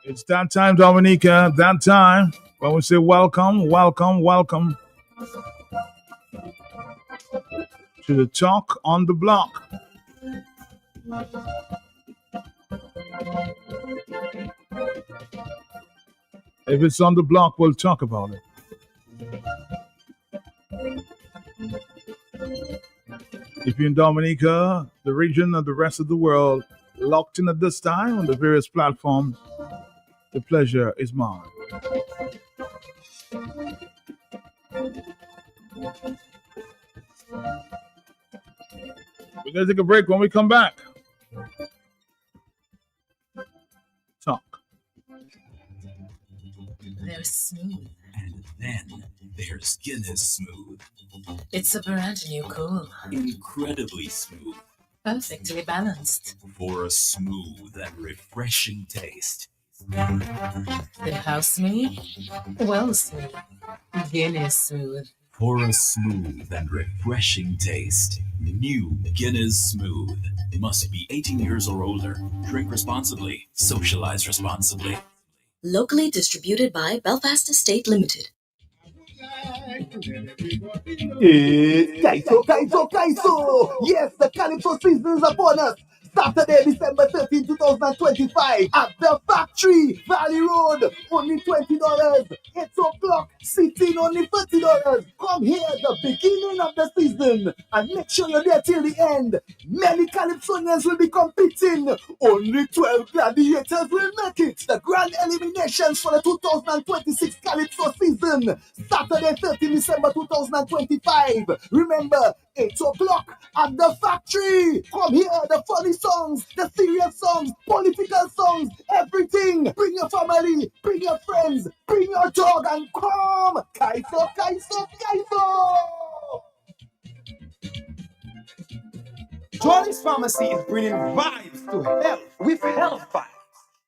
It's that time, Dominica. That time when we say welcome, welcome, welcome to the talk on the block. If it's on the block, we'll talk about it. If you're in Dominica, the region, and the rest of the world, locked in at this time on the various platforms, the pleasure is mine. We're going to take a break. When we come back, talk. They're smooth. And then their skin is smooth. It's a brand new cool. Incredibly smooth. Perfectly balanced. For a smooth and refreshing taste. The house smooth? Well smooth. Guinness smooth. For a smooth and refreshing taste. New Guinness Smooth. Must be 18 years or older. Drink responsibly. Socialize responsibly. Locally distributed by Belfast Estate Limited. Kaiso! Yes, the Calypso season is upon us. Saturday, December 13, 2025 at the Factory, Valley Road. Only $20. 8 o'clock, seating only $30. Come here at the beginning of the season and make sure you're there till the end. Many Calypsonians will be competing. Only 12 gladiators will make it. The grand eliminations for the 2026 Calypso season. Saturday, 13 December 2025. Remember, 8 o'clock at the Factory. Come here, the funny songs, the serious songs, political songs, everything. Bring your family, bring your friends, bring your dog and come. Kaiso. Jolly's Pharmacy is bringing vibes to health with Health Vibes.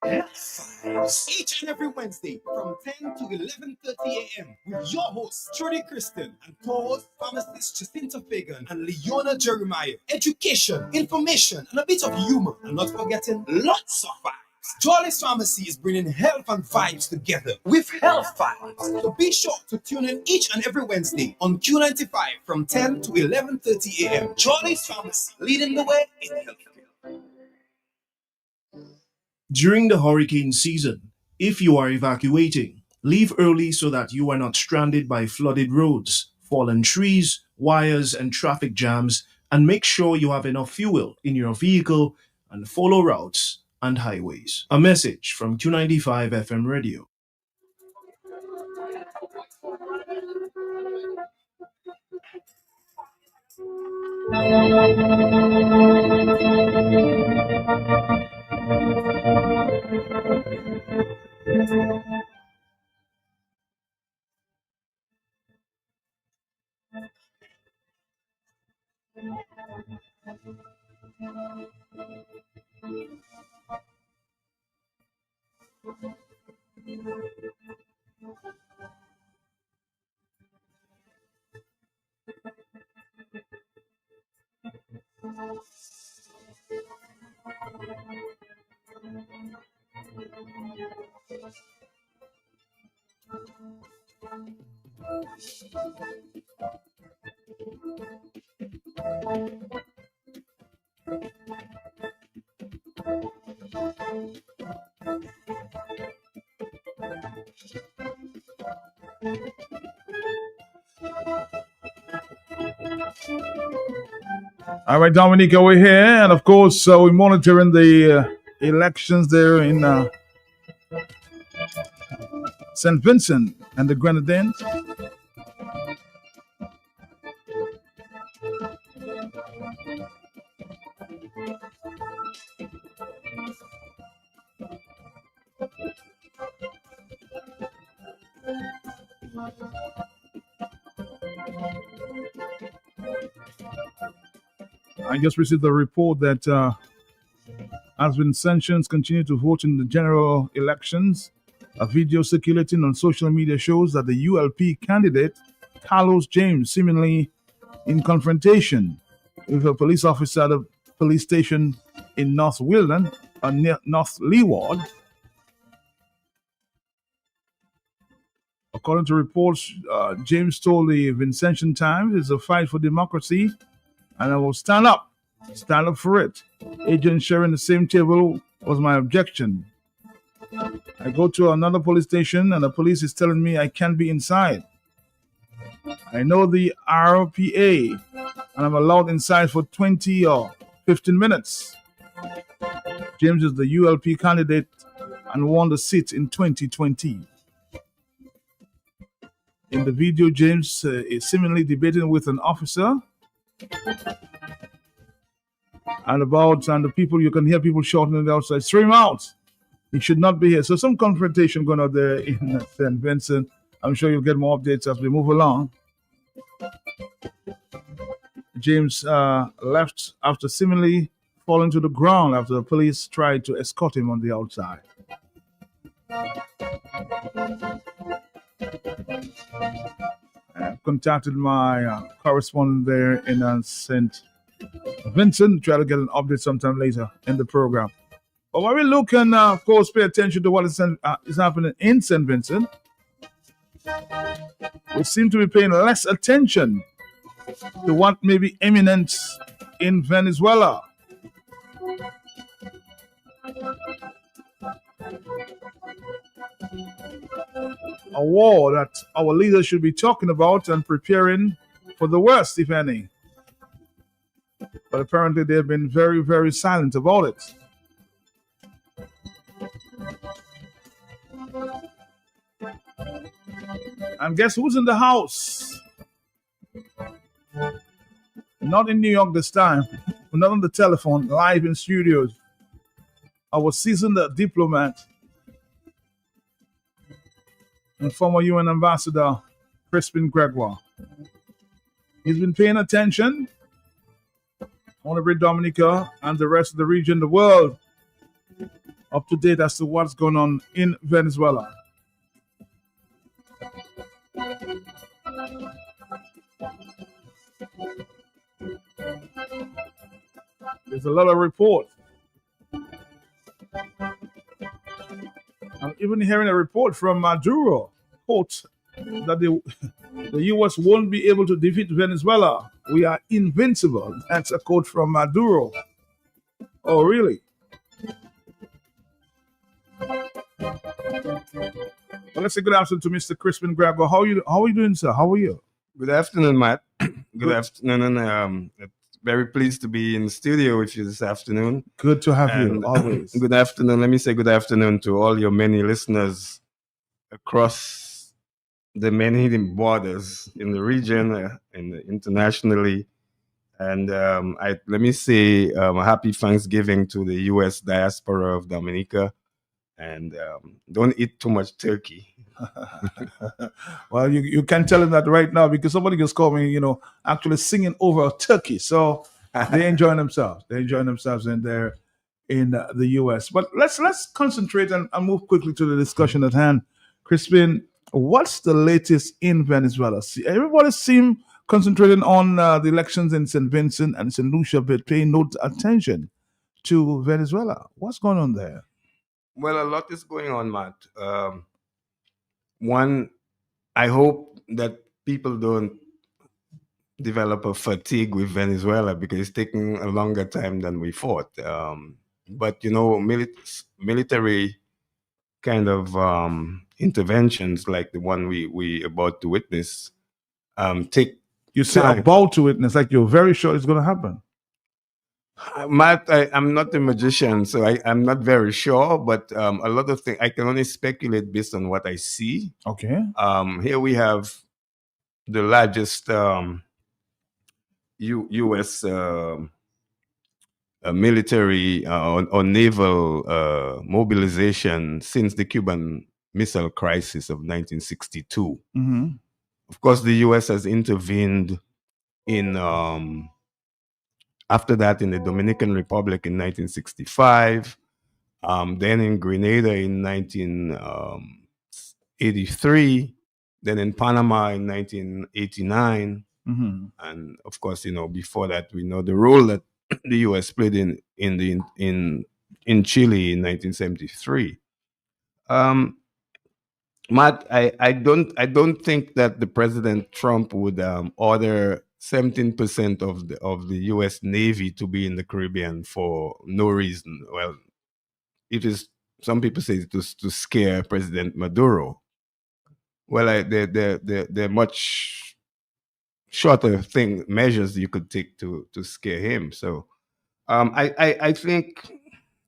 Health Vibes. Each and every Wednesday from 10 to 11:30 a.m. with your hosts, Trudy Kristen, and co-host pharmacist Jacinta Fagan and Leona Jeremiah. Education, information, and a bit of humor. And not forgetting lots of vibes. Jolly's Pharmacy is bringing health and vibes together with Health Vibes. So be sure to tune in each and every Wednesday on Q95 from 10 to 11:30 a.m. Jolly's Pharmacy, leading the way in healthcare. During the hurricane season, if you are evacuating, leave early so that you are not stranded by flooded roads, fallen trees, wires, and traffic jams, and make sure you have enough fuel in your vehicle and follow routes and highways. A message from Q95 FM Radio. All right, Dominica, we're here, and of course, we're monitoring the elections there in St. Vincent and the Grenadines. I just received a report that as Vincentians continue to vote in the general elections, a video circulating on social media shows that the ULP candidate, Carlos James, seemingly in confrontation with a police officer at a police station in North Wilden, near North Leeward. According to reports, James told the Vincentian Times, "It's a fight for democracy, and I will stand up for it. Agents sharing the same table was my objection. I go to another police station, and the police is telling me I can't be inside. I know the RPA, and I'm allowed inside for 20 or 15 minutes. James is the ULP candidate and won the seat in 2020. In the video, James is seemingly debating with an officer, and the people, you can hear people shouting on the outside, "Throw him out! He should not be here." So some confrontation going on there in St. Vincent. I'm sure you'll get more updates as we move along. James left after seemingly falling to the ground after the police tried to escort him on the outside. I contacted my correspondent there in St. Vincent, try to get an update sometime later in the program. But when we look and, of course, pay attention to what is happening in St. Vincent, we seem to be paying less attention to what may be imminent in Venezuela. A war that our leaders should be talking about and preparing for the worst, if any. But apparently they've been very, very silent about it. And guess who's in the house? Not in New York this time. Not on the telephone, live in studios. Our seasoned diplomat and former UN Ambassador Crispin Gregoire. He's been paying attention. I want to bring Dominica and the rest of the region, the world, up to date as to what's going on in Venezuela. There's a lot of reports. I'm even hearing a report from Maduro, quote, that the U.S. won't be able to defeat Venezuela. We are invincible. That's a quote from Maduro. Oh, really? Well, let's say good afternoon to Mr. Crispin Gregoire. How are you doing, sir? How are you? Good afternoon, Matt. Good afternoon. And very pleased to be in the studio with you this afternoon. Good to have you, always. Good afternoon. Let me say good afternoon to all your many listeners across the many borders in the region and internationally. And let me say a happy Thanksgiving to the U.S. diaspora of Dominica. And don't eat too much turkey. Well, you can tell them that right now because somebody just called me, actually singing over a turkey. So they're enjoying themselves. They're enjoying themselves in there in the U.S. But let's concentrate and move quickly to the discussion at hand. Crispin, what's the latest in Venezuela? See, everybody seems concentrating on the elections in St. Vincent and St. Lucia, but paying no attention to Venezuela. What's going on there? Well, a lot is going on, Matt. One, I hope that people don't develop a fatigue with Venezuela because it's taking a longer time than we thought. But, military kind of interventions like the one we about to witness take You say time. about to witness, like you're very sure it's going to happen. Matt, I'm not a magician, so I'm not very sure. But a lot of things I can only speculate based on what I see. Okay. Here we have the largest U.S. Military or naval mobilization since the Cuban Missile Crisis of 1962. Mm-hmm. Of course, the U.S. has intervened in after that in the Dominican Republic in 1965, then in Grenada in 1983, then in Panama in 1989. Mm-hmm. And of course, before that, we know the role that the U.S. played in Chile in 1973. Matt, I don't think that the President Trump would order 17% of the U.S. Navy to be in the Caribbean for no reason. Well, it is. Some people say it was to scare President Maduro. Well, there are much shorter measures you could take to scare him. So I think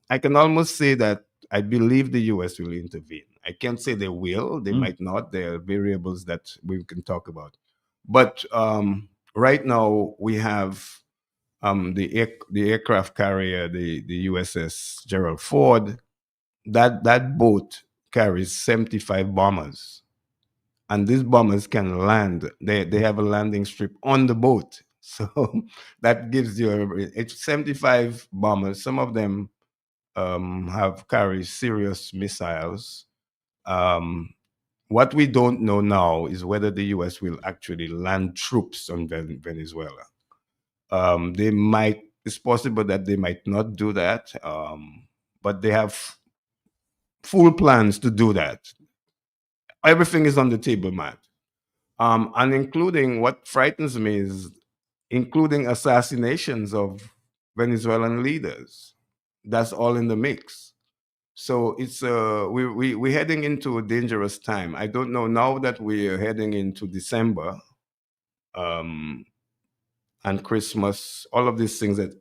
I can almost say that I believe the U.S. will intervene. I can't say they will. They might not. There are variables that we can talk about. But right now we have the aircraft carrier, the USS Gerald Ford. That boat carries 75 bombers, and these bombers can land. They have a landing strip on the boat, so that gives you it's 75 bombers. Some of them have carry serious missiles. What we don't know now is whether the U.S. will actually land troops on Venezuela. They might. It's possible that they might not do that, but they have full plans to do that. Everything is on the table, Matt. And including what frightens me is including assassinations of Venezuelan leaders. That's all in the mix. So it's we're heading into a dangerous time. I don't know now that we're heading into December um, and Christmas, all of these things that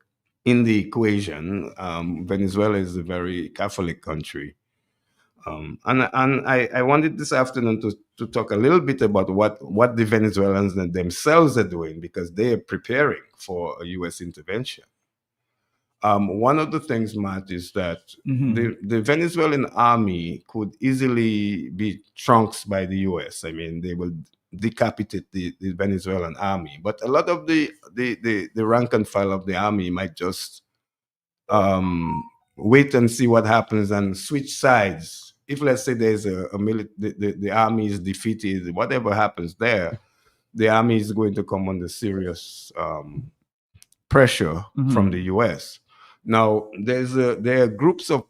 in the equation. Venezuela is a very Catholic country. And I wanted this afternoon to talk a little bit about what the Venezuelans themselves are doing because they are preparing for a U.S. intervention. One of the things, Matt, is that the Venezuelan army could easily be trunks by the U.S. I mean, they will decapitate the Venezuelan army, but a lot of the rank and file of the army might just wait and see what happens and switch sides. If let's say there's the army is defeated, whatever happens there, the army is going to come under serious pressure from the U.S. Now there are groups of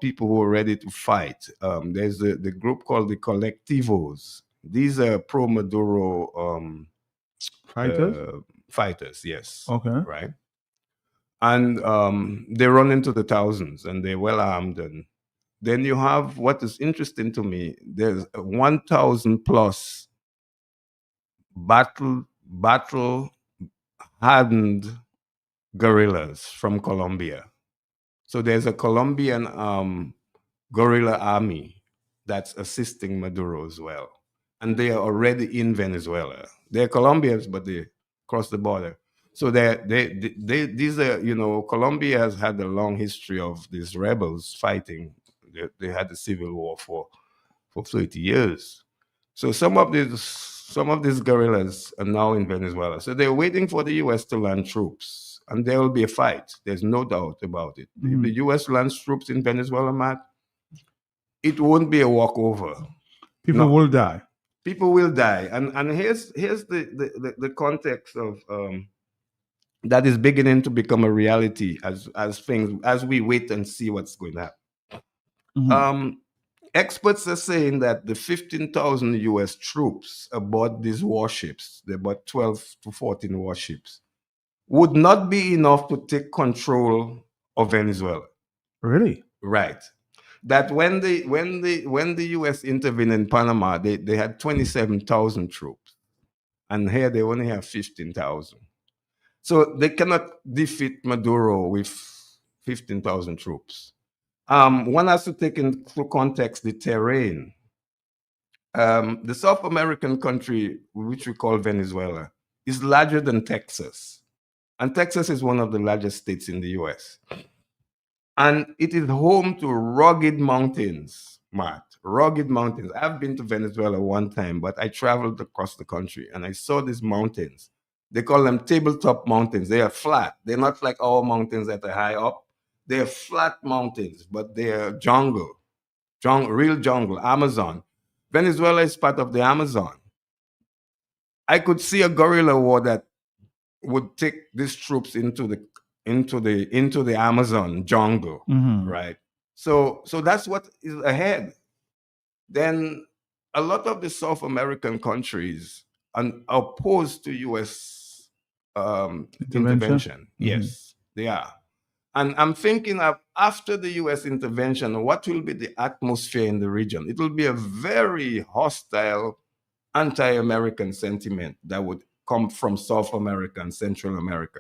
people who are ready to fight. There's the group called the Colectivos. These are pro Maduro Fighters? fighters. Yes. Okay. Right. And they run into the thousands, and they're well armed. And then you have what is interesting to me. There's 1,000 plus battle hardened guerrillas from Colombia. So there's a Colombian guerrilla army that's assisting Maduro as well, and they are already in Venezuela. They're Colombians, but they cross the border. So these are, Colombia has had a long history of these rebels fighting. They had a civil war for 30 years. So some of these guerrillas are now in Venezuela. So they're waiting for the U.S. to land troops, and there will be a fight. There's no doubt about it. If the U.S. lands troops in Venezuela, Matt, it won't be a walkover. People will die. People will die, and here's the context of that is beginning to become a reality as we wait and see what's going to happen. Experts are saying that the 15,000 U.S. troops aboard these warships, there are about 12 to 14 warships, would not be enough to take control of Venezuela. Really? Right. That when the U.S. intervened in Panama, they had 27,000 troops, and here they only have 15,000. So they cannot defeat Maduro with 15,000 troops. One has to take into context the terrain. The South American country, which we call Venezuela, is larger than Texas. And Texas is one of the largest states in the US. And it is home to rugged mountains, Matt. Rugged mountains. I've been to Venezuela one time, but I traveled across the country and I saw these mountains. They call them tabletop mountains. They are flat. They're not like our mountains that are high up. They're flat mountains, but they're jungle, real jungle, Amazon. Venezuela is part of the Amazon. I could see a guerrilla war that would take these troops into the Amazon jungle, right? So that's what is ahead. Then a lot of the South American countries are opposed to U.S. intervention. Yes, they are. And I'm thinking of after the U.S. intervention, what will be the atmosphere in the region? It will be a very hostile, anti-American sentiment that would come from South America and Central America.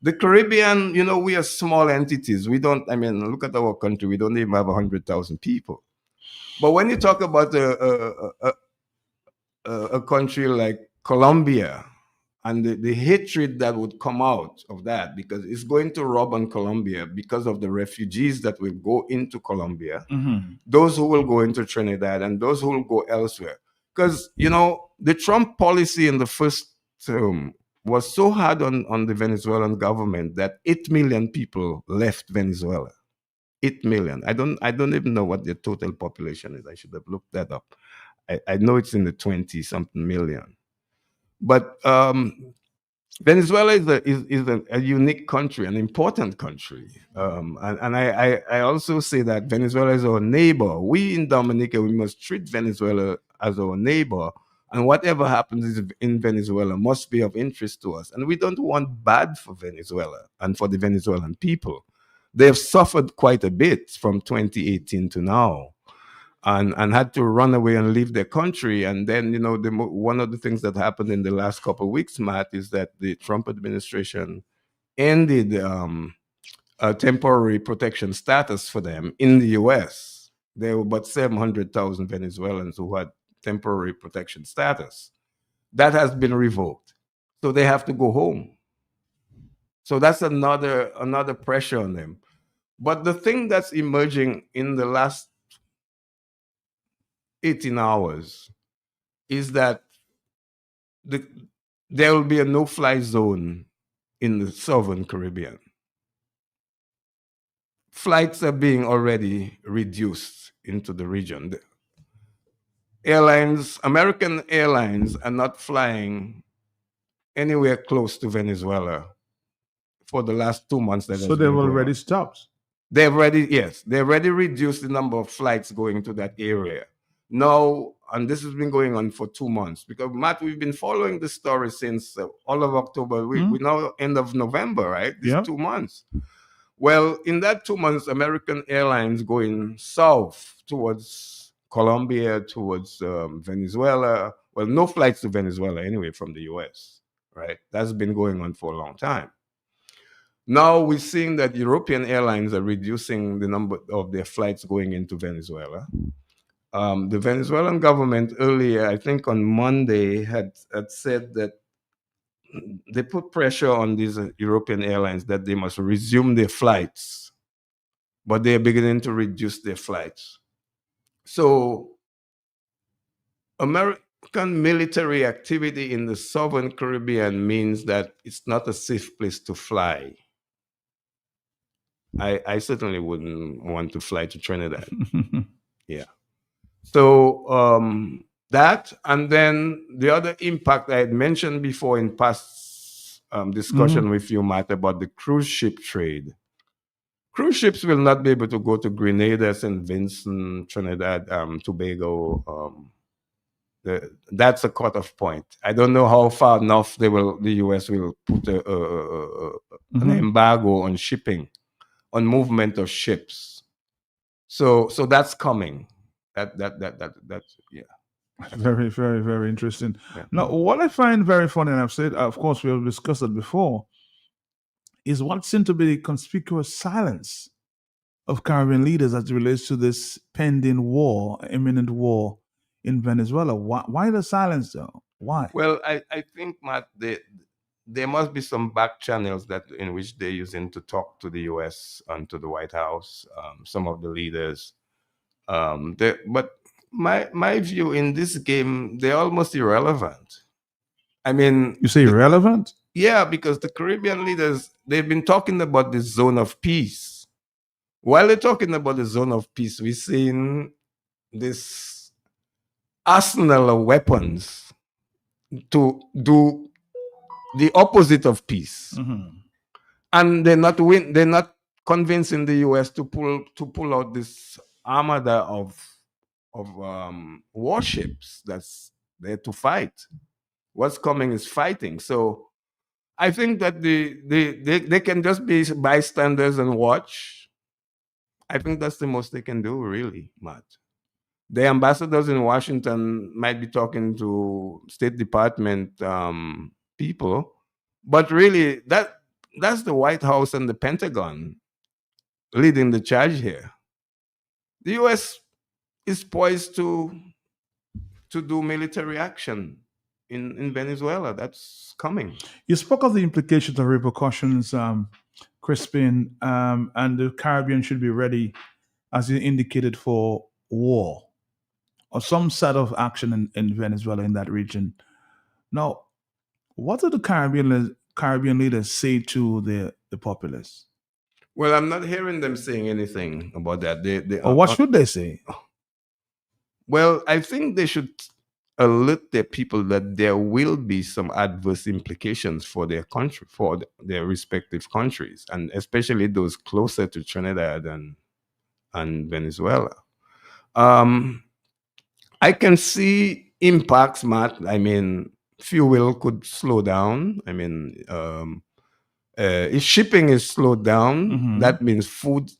The Caribbean, we are small entities. We don't, look at our country. We don't even have 100,000 people. But when you talk about a country like Colombia and the hatred that would come out of that, because it's going to rub on Colombia because of the refugees that will go into Colombia, those who will go into Trinidad and those who will go elsewhere. Because, the Trump policy in the first term was so hard on the Venezuelan government that 8 million people left Venezuela. 8 million. I don't even know what the total population is. I should have looked that up. I know it's in the 20-something million. But Venezuela is a unique country, an important country. And I also say that Venezuela is our neighbor. We in Dominica, we must treat Venezuela as our neighbor. And whatever happens in Venezuela must be of interest to us. And we don't want bad for Venezuela and for the Venezuelan people. They have suffered quite a bit from 2018 to now. And had to run away and leave their country. And then, one of the things that happened in the last couple of weeks, Matt, is that the Trump administration ended a temporary protection status for them in the U.S. There were about 700,000 Venezuelans who had temporary protection status. That has been revoked. So they have to go home. So that's another pressure on them. But the thing that's emerging in the last 18 hours is that there will be a no-fly zone in the Southern Caribbean. Flights are being already reduced into the region. American airlines are not flying anywhere close to Venezuela for the last 2 months. So they've already stopped. They've already reduced the number of flights going to that area. Now, and this has been going on for 2 months, because Matt, we've been following the story since all of October. We now end of November, right? This 2 months. Well, in that 2 months, American Airlines going south towards Colombia, towards Venezuela. Well, no flights to Venezuela anyway from the US, right? That's been going on for a long time. Now we're seeing that European airlines are reducing the number of their flights going into Venezuela. The Venezuelan government earlier, I think on Monday, had said that they put pressure on these European airlines that they must resume their flights, but they are beginning to reduce their flights. So American military activity in the Southern Caribbean means that it's not a safe place to fly. I certainly wouldn't want to fly to Trinidad. Yeah. So that, and then the other impact I had mentioned before in past discussion with you, Matt, about the cruise ship trade. Cruise ships will not be able to go to Grenada, St. Vincent, Trinidad, Tobago. That's a cutoff point. I don't know how far enough the U.S. will put an embargo on shipping, on movement of ships. So that's coming. That's yeah. Very, very, very interesting. Yeah. Now, what I find very funny, and I've said, of course, we have discussed it before, is what seemed to be the conspicuous silence of Caribbean leaders as it relates to this pending war, imminent war in Venezuela. Why the silence, though? Why? Well, I think, Matt, there must be some back channels that in which they're using to talk to the U.S. and to the White House, some of the leaders. But my view in this game, they're almost irrelevant. I mean, You say irrelevant? yeah, because the Caribbean leaders, they've been talking about the zone of peace. While they're talking about the zone of peace, we're seeing this arsenal of weapons to do the opposite of peace. Mhm. And they're not convincing the US to pull out this armada of warships that's there to fight. What's coming is fighting. So I think that they can just be bystanders and watch. I think that's the most they can do, really, Matt. The ambassadors in Washington might be talking to State Department people, but really that's the White House and the Pentagon leading the charge here. The U.S. is poised to do military action in Venezuela. That's coming. You spoke of the implications and repercussions, Crispin, and the Caribbean should be ready, as you indicated, for war or some sort of action in Venezuela, in that region. Now, what do the Caribbean leaders say to the populace? Well, I'm not hearing them saying anything about that. Or what should they say? Well, I think they should alert their people that there will be some adverse implications for their country, for their respective countries, and especially those closer to Trinidad and Venezuela. I can see impacts, Matt. I mean, fuel could slow down. I mean, if shipping is slowed down, Mhm. that means food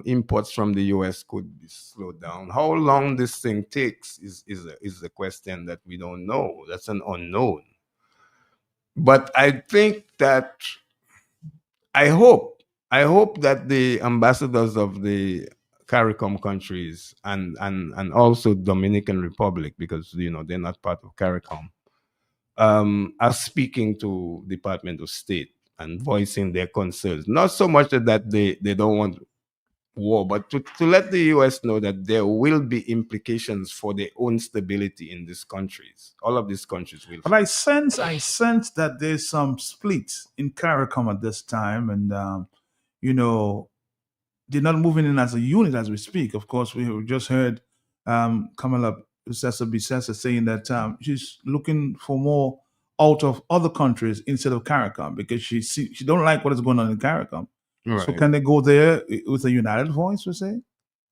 imports from the US could be slowed down. How long this thing takes is a question that we don't know. That's an unknown. But I think that I hope that the ambassadors of the CARICOM countries and also Dominican Republic, because they're not part of CARICOM, are speaking to Department of State and voicing their concerns. Not so much that they don't want war, but to let the US know that there will be implications for their own stability in these countries. All of these countries will. But I sense that there's some split in CARICOM at this time, and they're not moving in as a unit as we speak. Of course, we have just heard Kamala Bissessa saying that she's looking for more out of other countries instead of CARICOM because she don't like what is going on in CARICOM. So Right. can they go there with a united voice, we say?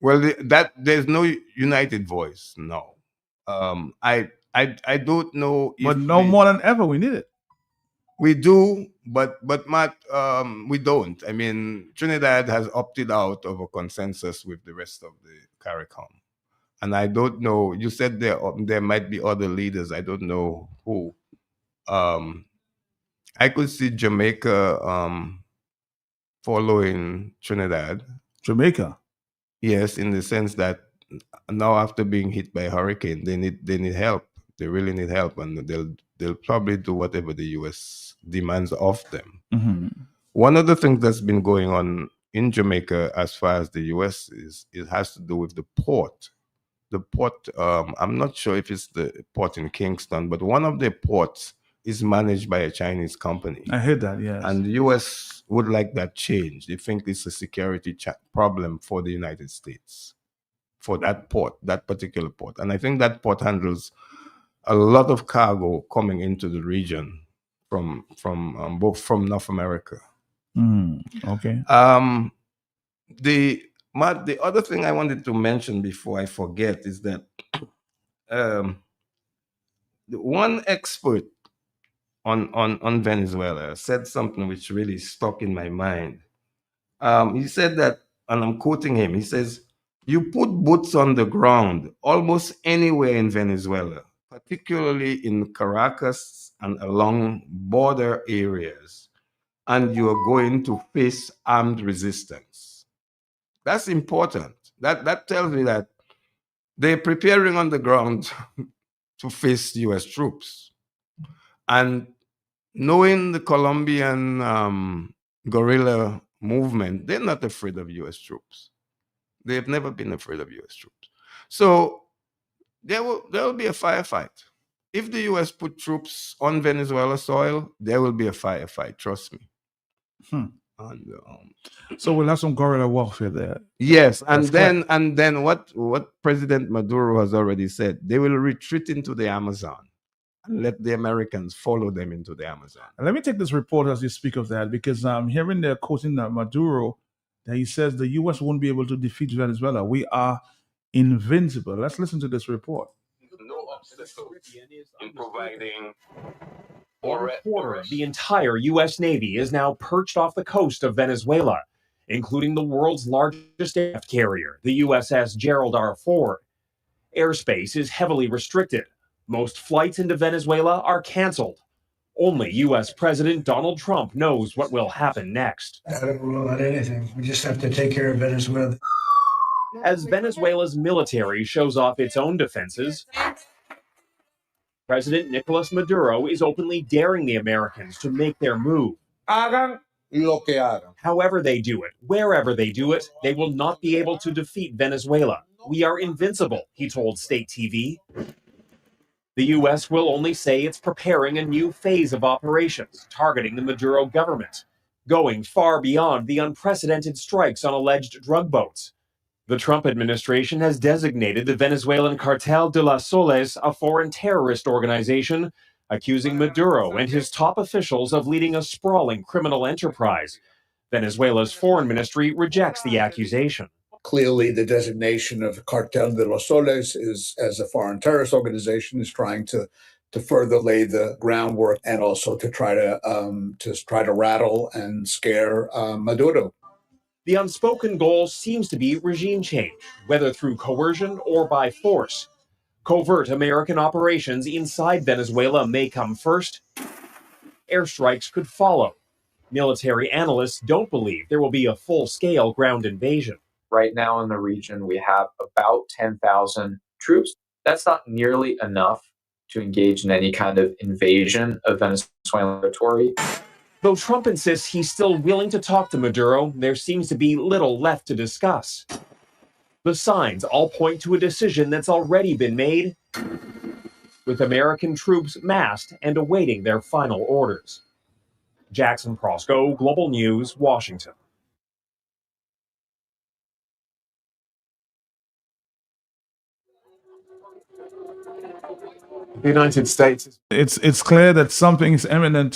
Well, there's no united voice. No. I don't know if But no more than ever, we need it. we do, but Matt, we don't. I mean, Trinidad has opted out of a consensus with the rest of the CARICOM, and I don't know. You said there might be other leaders. I don't know who. I could see Jamaica following Trinidad. Jamaica. Yes, in the sense that now after being hit by a hurricane, they need help. They really need help, and they'll probably do whatever the U.S. demands of them. Mhm. One of the things that's been going on in Jamaica, as far as the U.S. it has to do with the port. The port, I'm not sure if it's the port in Kingston, but one of the ports is managed by a Chinese company. I heard that, yes. And the U.S. would like that changed. They think it's a security problem for the United States, for that port, that particular port. And I think that port handles a lot of cargo coming into the region from both from North America. Okay. The other thing I wanted to mention before I forget is that the one expert on Venezuela said something which really stuck in my mind. He said that, and I'm quoting him, he says, "You put boots on the ground almost anywhere in Venezuela, particularly in Caracas and along border areas, and you are going to face armed resistance. That's important. That tells me that they're preparing on the ground to face US troops. And knowing the Colombian guerrilla movement, they're not afraid of US troops. They've never been afraid of US troops. So there will be a firefight. If the US put troops on Venezuela soil, there will be a firefight, trust me. And, So we'll have some guerrilla warfare there. yes, and That's then what President Maduro has already said, they will retreat into the Amazon and let the Americans follow them into the Amazon. Let me take this report as you speak of that, because I'm hearing they're quoting Maduro that he says the U.S. won't be able to defeat Venezuela. We are invincible. Let's listen to this report. No obstacle in providing One quarter of the entire U.S. Navy is now perched off the coast of Venezuela, including the world's largest aircraft carrier, the USS Gerald R. Ford. Airspace is heavily restricted. Most flights into Venezuela are canceled. Only U.S. President Donald Trump knows what will happen next. I don't rule out anything. We just have to take care of Venezuela. As Venezuela's military shows off its own defenses, President Nicolas Maduro is openly daring the Americans to make their move. Hagan lo que hagan. However they do it, wherever they do it, they will not be able to defeat Venezuela. We are invincible, he told state TV. The U.S. will only say it's preparing a new phase of operations targeting the Maduro government, going far beyond the unprecedented strikes on alleged drug boats. The Trump administration has designated the Venezuelan Cartel de las Soles a foreign terrorist organization, accusing Maduro and his top officials of leading a sprawling criminal enterprise. Venezuela's foreign ministry rejects the accusation. Clearly, the designation of Cartel de los Soles is as a foreign terrorist organization is trying to further lay the groundwork and also to try to rattle and scare Maduro. The unspoken goal seems to be regime change, whether through coercion or by force. Covert American operations inside Venezuela may come first. Airstrikes could follow. Military analysts don't believe there will be a full-scale ground invasion. Right now in the region, we have about 10,000 troops. That's not nearly enough to engage in any kind of invasion of Venezuelan territory. Though Trump insists he's still willing to talk to Maduro, there seems to be little left to discuss. The signs all point to a decision that's already been made, with American troops massed and awaiting their final orders. Jackson Prosco, Global News, Washington. The United States. It's clear that something is imminent,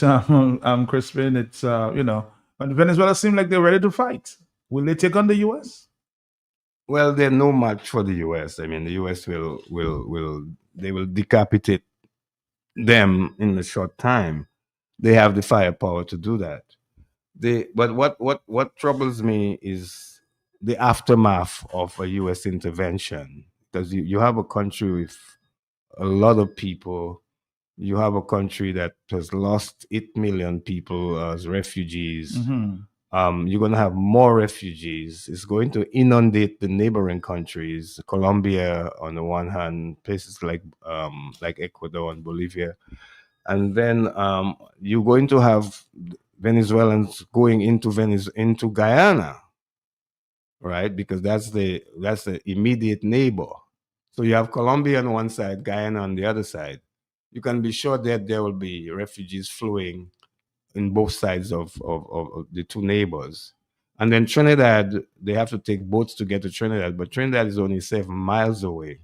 Crispin. It's and Venezuela seem like they're ready to fight. Will they take on the U.S.? Well, they're no match for the U.S. I mean, the U.S. will decapitate them in a short time. They have the firepower to do that. But what troubles me is the aftermath of a U.S. intervention, because you have a country with a lot of people. You have a country that has lost 8 million people as refugees. You're going to have more refugees. It's going to inundate the neighboring countries, Colombia on the one hand, places like Ecuador and Bolivia. And then you're going to have Venezuelans going into Guyana, right? Because that's the immediate neighbor. So you have Colombia on one side, Guyana on the other side. You can be sure that there will be refugees flowing in both sides of the two neighbors. And then Trinidad, they have to take boats to get to Trinidad, but Trinidad is only 7 miles away,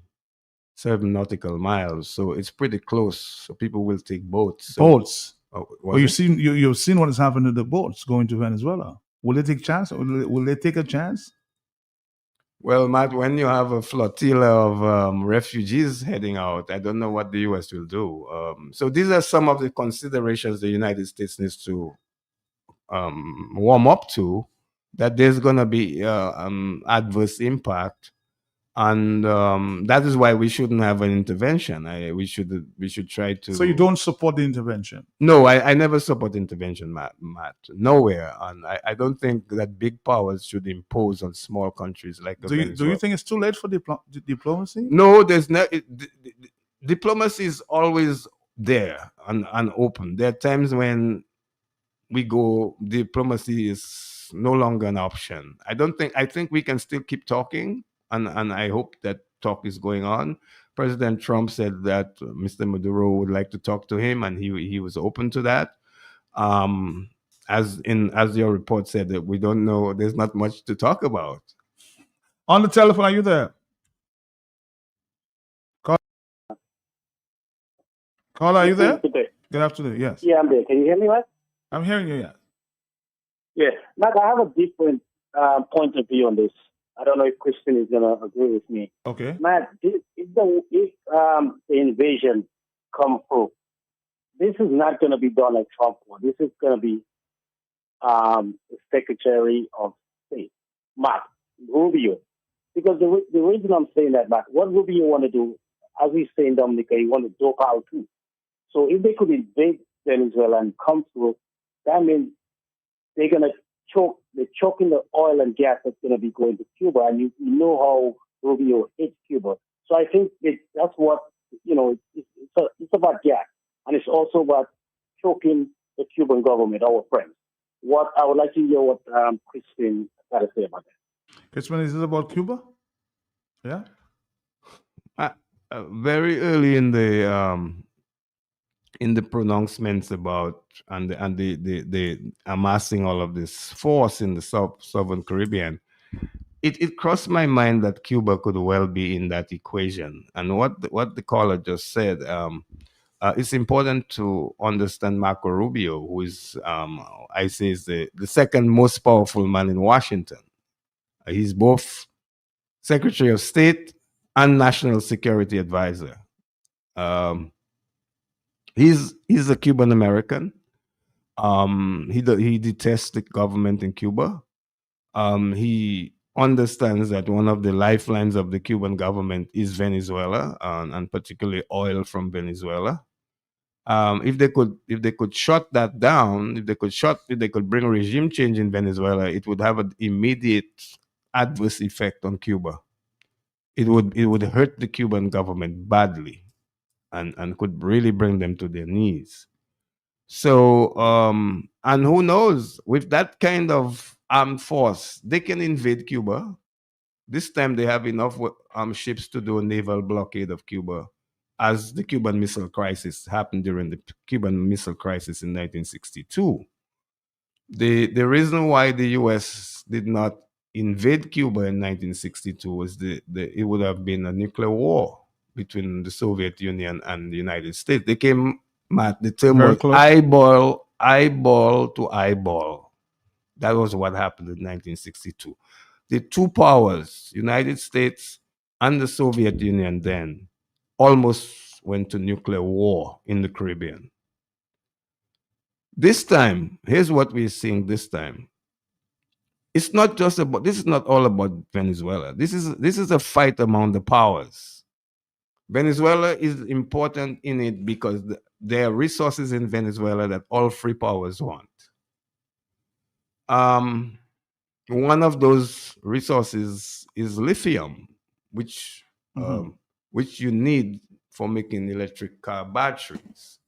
7 nautical miles. So it's pretty close. So people will take boats. Boats. Well, you've seen what has happened to the boats going to Venezuela. Will they take chance? Will they take a chance? Well, Matt, when you have a flotilla of refugees heading out, I don't know what the U.S. will do. So these are some of the considerations the United States needs to warm up to, that there's going to be adverse impact and that is why we shouldn't have an intervention. We should try to. So you don't support the intervention? No, I never support intervention, Matt. Nowhere, and I don't think that big powers should impose on small countries like Do you think it's too late for diplomacy? No, there's no. Diplomacy is always there and open. There are times when we go, diplomacy is no longer an option. I think we can still keep talking, and I hope that talk is going on. President Trump said that Mr. Maduro would like to talk to him, and he was open to that. As your report said, that we don't know, there's not much to talk about. On the telephone, are you there? Caller, are you there? Good afternoon. Yes. Yeah, I'm there. Can you hear me, Matt? I'm hearing you. Yes. Yeah, Matt, I have a different point of view on this. I don't know if Christian is going to agree with me. Okay. Matt, if the invasion come through, this is not going to be done like Trump was. This is going to be the Secretary of State, Matt Rubio. Because the reason I'm saying that, Matt, what Rubio want to do, as we say in Dominica, he want to dope out too. So if they could invade Venezuela and come through, that means they're going to they're choking the oil and gas that's going to be going to Cuba. And you know how Rubio hates Cuba. So I think that's what, it's about gas. And it's also about choking the Cuban government, our friends. I would like to hear what Christian got to say about that. Christian, is this about Cuba? Yeah. Very early in the pronouncements about and the amassing all of this force in the Southern Caribbean, it crossed my mind that Cuba could well be in that equation. And what the caller just said, it's important to understand Marco Rubio, who is I say is the second most powerful man in Washington. He's both Secretary of State and National Security Advisor. He's a Cuban American. He detests the government in Cuba. He understands that one of the lifelines of the Cuban government is Venezuela, and particularly oil from Venezuela. If they could shut that down, if they could bring regime change in Venezuela, it would have an immediate adverse effect on Cuba. It would hurt the Cuban government badly, and could really bring them to their knees. So, and who knows, with that kind of armed force, they can invade Cuba. This time they have enough ships to do a naval blockade of Cuba, as the Cuban Missile Crisis happened during the Cuban Missile Crisis in 1962. The reason why the U.S. did not invade Cuba in 1962 was it would have been a nuclear war between the Soviet Union and the United States. They came, Matt, the term was eyeball to eyeball. That was what happened in 1962. The two powers, United States and the Soviet Union, then almost went to nuclear war in the Caribbean. This time, here's what we're seeing this time. It's not just about, this is not all about Venezuela. This is a fight among the powers. Venezuela is important in it because there are resources in Venezuela that all three powers want. One of those resources is lithium, which you need for making electric car batteries.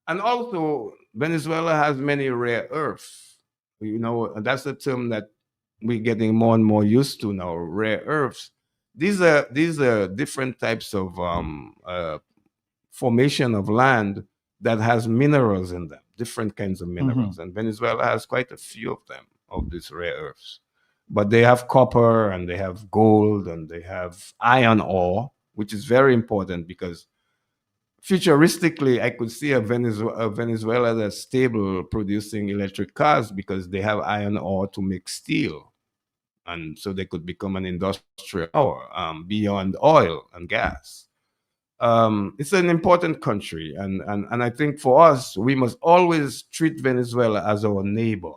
And also, Venezuela has many rare earths. That's a term that we're getting more and more used to now, rare earths. These are different types of formation of land that has minerals in them, different kinds of minerals. And Venezuela has quite a few of them, of these rare earths. But they have copper, and they have gold, and they have iron ore, which is very important because futuristically, I could see a Venezuela that's stable producing electric cars because they have iron ore to make steel. And so they could become an industrial power beyond oil and gas. It's an important country. And I think for us, we must always treat Venezuela as our neighbor.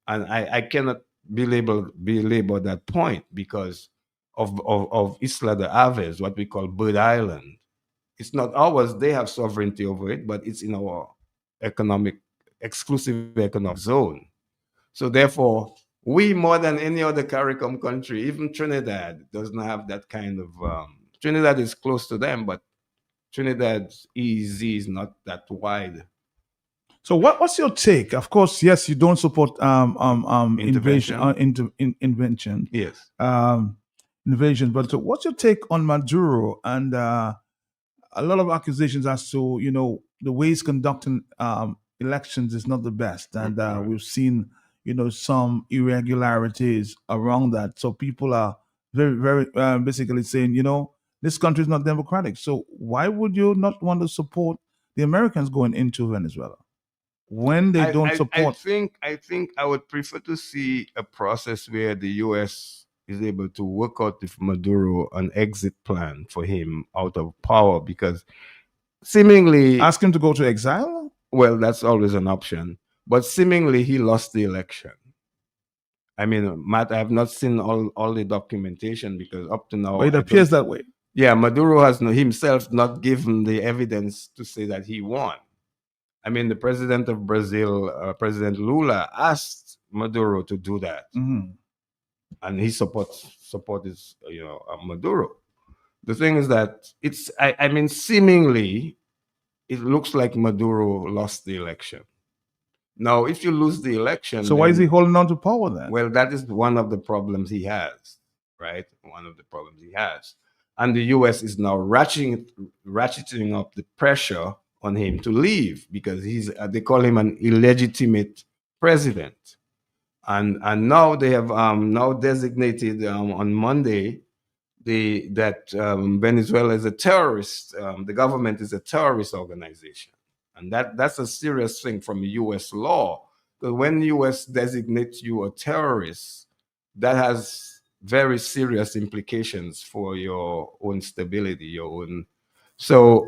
And I cannot belabor that point because of Isla de Aves, what we call Bird Island. It's not ours. They have sovereignty over it, but it's in our exclusive economic zone. So therefore, we more than any other CARICOM country, even Trinidad, does not have that kind of. Trinidad is close to them, but Trinidad's EEZ is not that wide. So what's your take? Of course, yes, you don't support invasion, Intervention. invention, Yes. invasion. But so what's your take on Maduro and a lot of accusations as to the way he's conducting elections is not the best, and we've seen some irregularities around that. So people are very very basically saying this country is not democratic. So why would you not want to support the Americans going into Venezuela when they don't support? I think I would prefer to see a process where the U.S. is able to work out with Maduro an exit plan for him out of power, because seemingly Ask him to go to exile? Well, that's always an option, but seemingly he lost the election. I mean, Matt, I have not seen all the documentation because up to now But it appears that way. Yeah, Maduro has himself not given the evidence to say that he won. I mean, the president of Brazil, President Lula, asked Maduro to do that, and he supports Maduro. The thing is that I mean, seemingly, it looks like Maduro lost the election. Now, if you lose the election, So why is he holding on to power then? well, that is one of the problems he has, right? One of the problems he has. And the US is now ratcheting up the pressure on him to leave because they call him an illegitimate president. And now they have now designated on Monday that Venezuela is a terrorist, the government is a terrorist organization. And that's a serious thing from US law. Because when US designates you a terrorist, that has very serious implications for your own stability, your own. So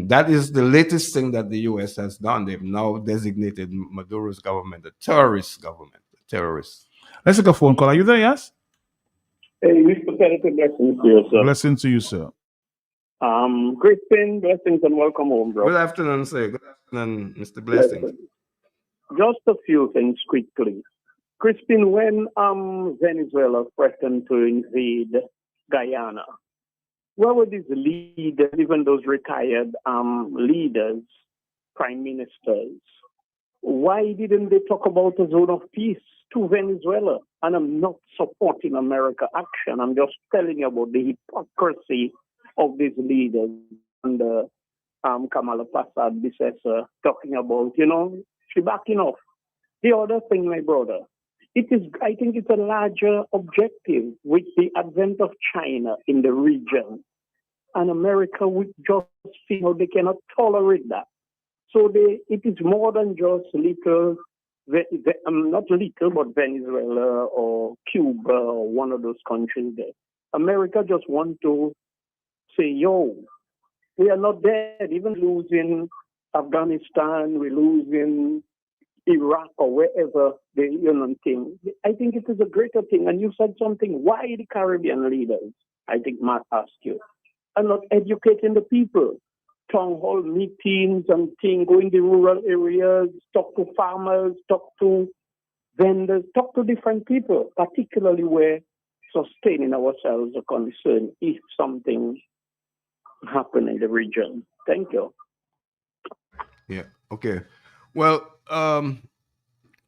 that is the latest thing that the US has done. They've now designated Maduro's government a terrorist government, a terrorist. Let's take a phone call. Are you there? Yes. Hey, Mr. Senator, blessings to you, sir. Blessings to you, sir. Crispin, blessings and welcome home, bro. Good afternoon, sir. Good afternoon, Mr. Blessings. Just a few things quickly. Crispin, when Venezuela threatened to invade Guyana, where were these leaders, even those retired leaders, prime ministers? Why didn't they talk about a zone of peace to Venezuela? And I'm not supporting America action. I'm just telling you about the hypocrisy of these leaders and Kamala predecessor talking about, she backing off. The other thing, my brother, I think it's a larger objective with the advent of China in the region. And America would just feel they cannot tolerate that. So it is more than just little, not little, but Venezuela or Cuba or one of those countries there. America just want to say, yo, we are not dead. Even losing Afghanistan, we're losing Iraq or wherever the thing. I think it is a greater thing. And you said something, why the Caribbean leaders, I think Matt asked you, are not educating the people? Town hall meetings and things, go in the rural areas, talk to farmers, talk to vendors, talk to different people, particularly where sustaining ourselves are concerned if something happen in the region. Thank you. Yeah. Okay. Well,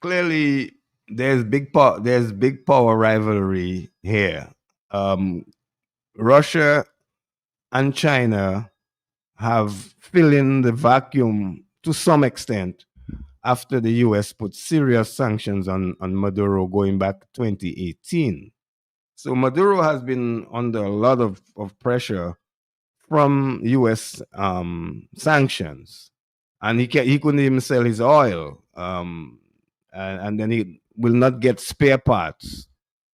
clearly there's big power rivalry here. Russia and China have filled in the vacuum to some extent after the US put serious sanctions on Maduro going back 2018. So Maduro has been under a lot of pressure from US sanctions, and he couldn't even sell his oil, and then he will not get spare parts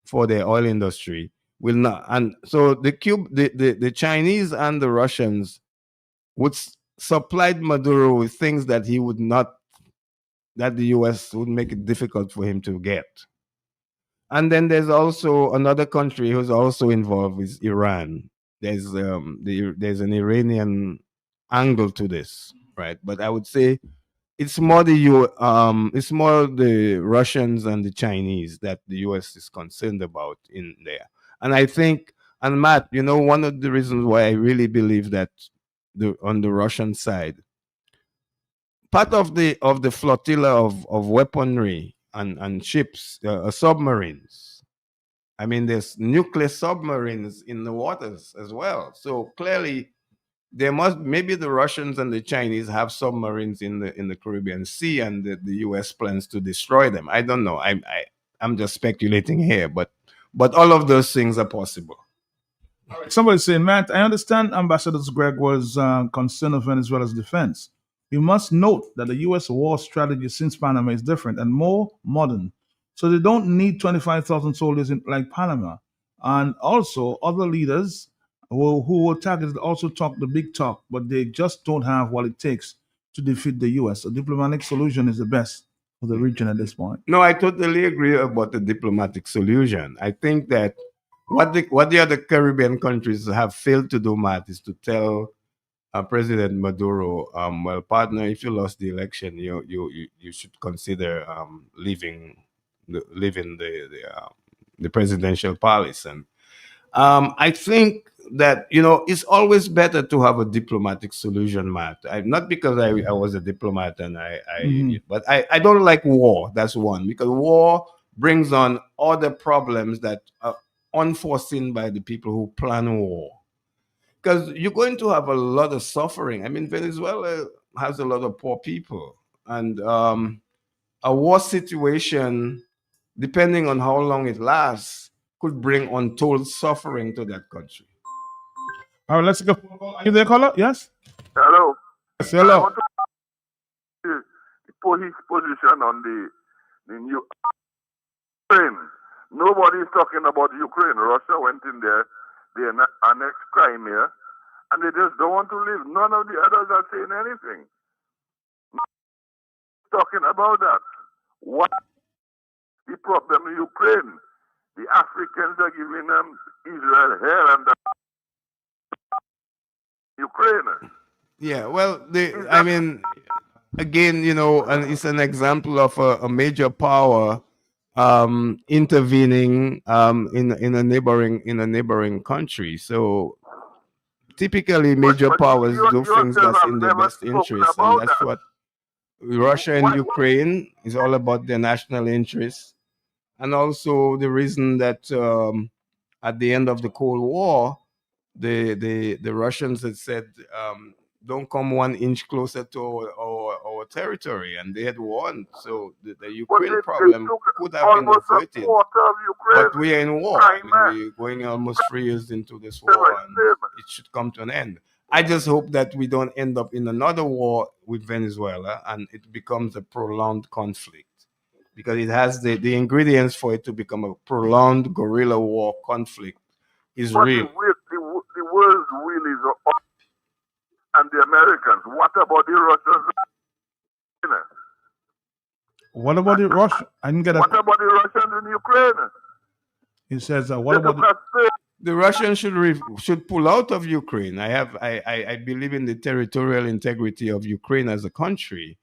for the oil industry. Will not, and so the Chinese and the Russians would supplied Maduro with things that that the US would make it difficult for him to get. And then there's also another country who's also involved is Iran. There's an Iranian angle to this, right? But I would say it's more the Russians and the Chinese that the US is concerned about in there. And I think, and Matt, one of the reasons why I really believe that on the Russian side, part of the flotilla of weaponry and ships, submarines. I mean, there's nuclear submarines in the waters as well. So clearly, maybe the Russians and the Chinese have submarines in the Caribbean Sea, and the U.S. plans to destroy them. I don't know. I'm just speculating here, but all of those things are possible. Somebody saying, Matt, I understand Ambassador Greg was concerned of Venezuela's defense. You must note that the U.S. war strategy since Panama is different and more modern. So they don't need 25,000 soldiers like Panama. And also, other leaders who were targeted also talk the big talk, but they just don't have what it takes to defeat the U.S. A diplomatic solution is the best for the region at this point. No, I totally agree about the diplomatic solution. I think that what the other Caribbean countries have failed to do, Matt, is to tell President Maduro, well, partner, if you lost the election, you should consider leaving the presidential palace. And I think that it's always better to have a diplomatic solution, Matt. Not because I was a diplomat and but I don't like war. That's one, because war brings on other problems that are unforeseen by the people who plan war. Because you're going to have a lot of suffering. I mean, Venezuela has a lot of poor people, and a war situation, depending on how long it lasts, could bring untold suffering to that country. All right, let's go. Are you there, caller? Yes? Hello. Yes, hello. I want to his position on the new Ukraine. Nobody is talking about Ukraine. Russia went in there, they annexed Crimea, and they just don't want to leave. None of the others are saying anything. Talking about that. What the problem in Ukraine? The Africans are giving them Israel here and Ukraine. Yeah, well, I mean, again, and it's an example of a major power intervening in a neighboring country. So typically, major powers do things that's in their best interest, and that's what Russia and Ukraine is all about, their national interests, and also the reason that at the end of the Cold War, the Russians had said, don't come 1 inch closer to our territory, and they had won. So the Ukraine problem could have been averted, but we are in war. I mean, we're going almost 3 years into this war, and it should come to an end. I just hope that we don't end up in another war with Venezuela and it becomes a prolonged conflict, because it has the ingredients for it to become a prolonged guerrilla war conflict is real. The world's will is up, and the Americans. What about the Russians? What about the Russians? I didn't get What about the Russians in Ukraine? He says, what about the Russians should pull out of Ukraine. I believe in the territorial integrity of Ukraine as a country,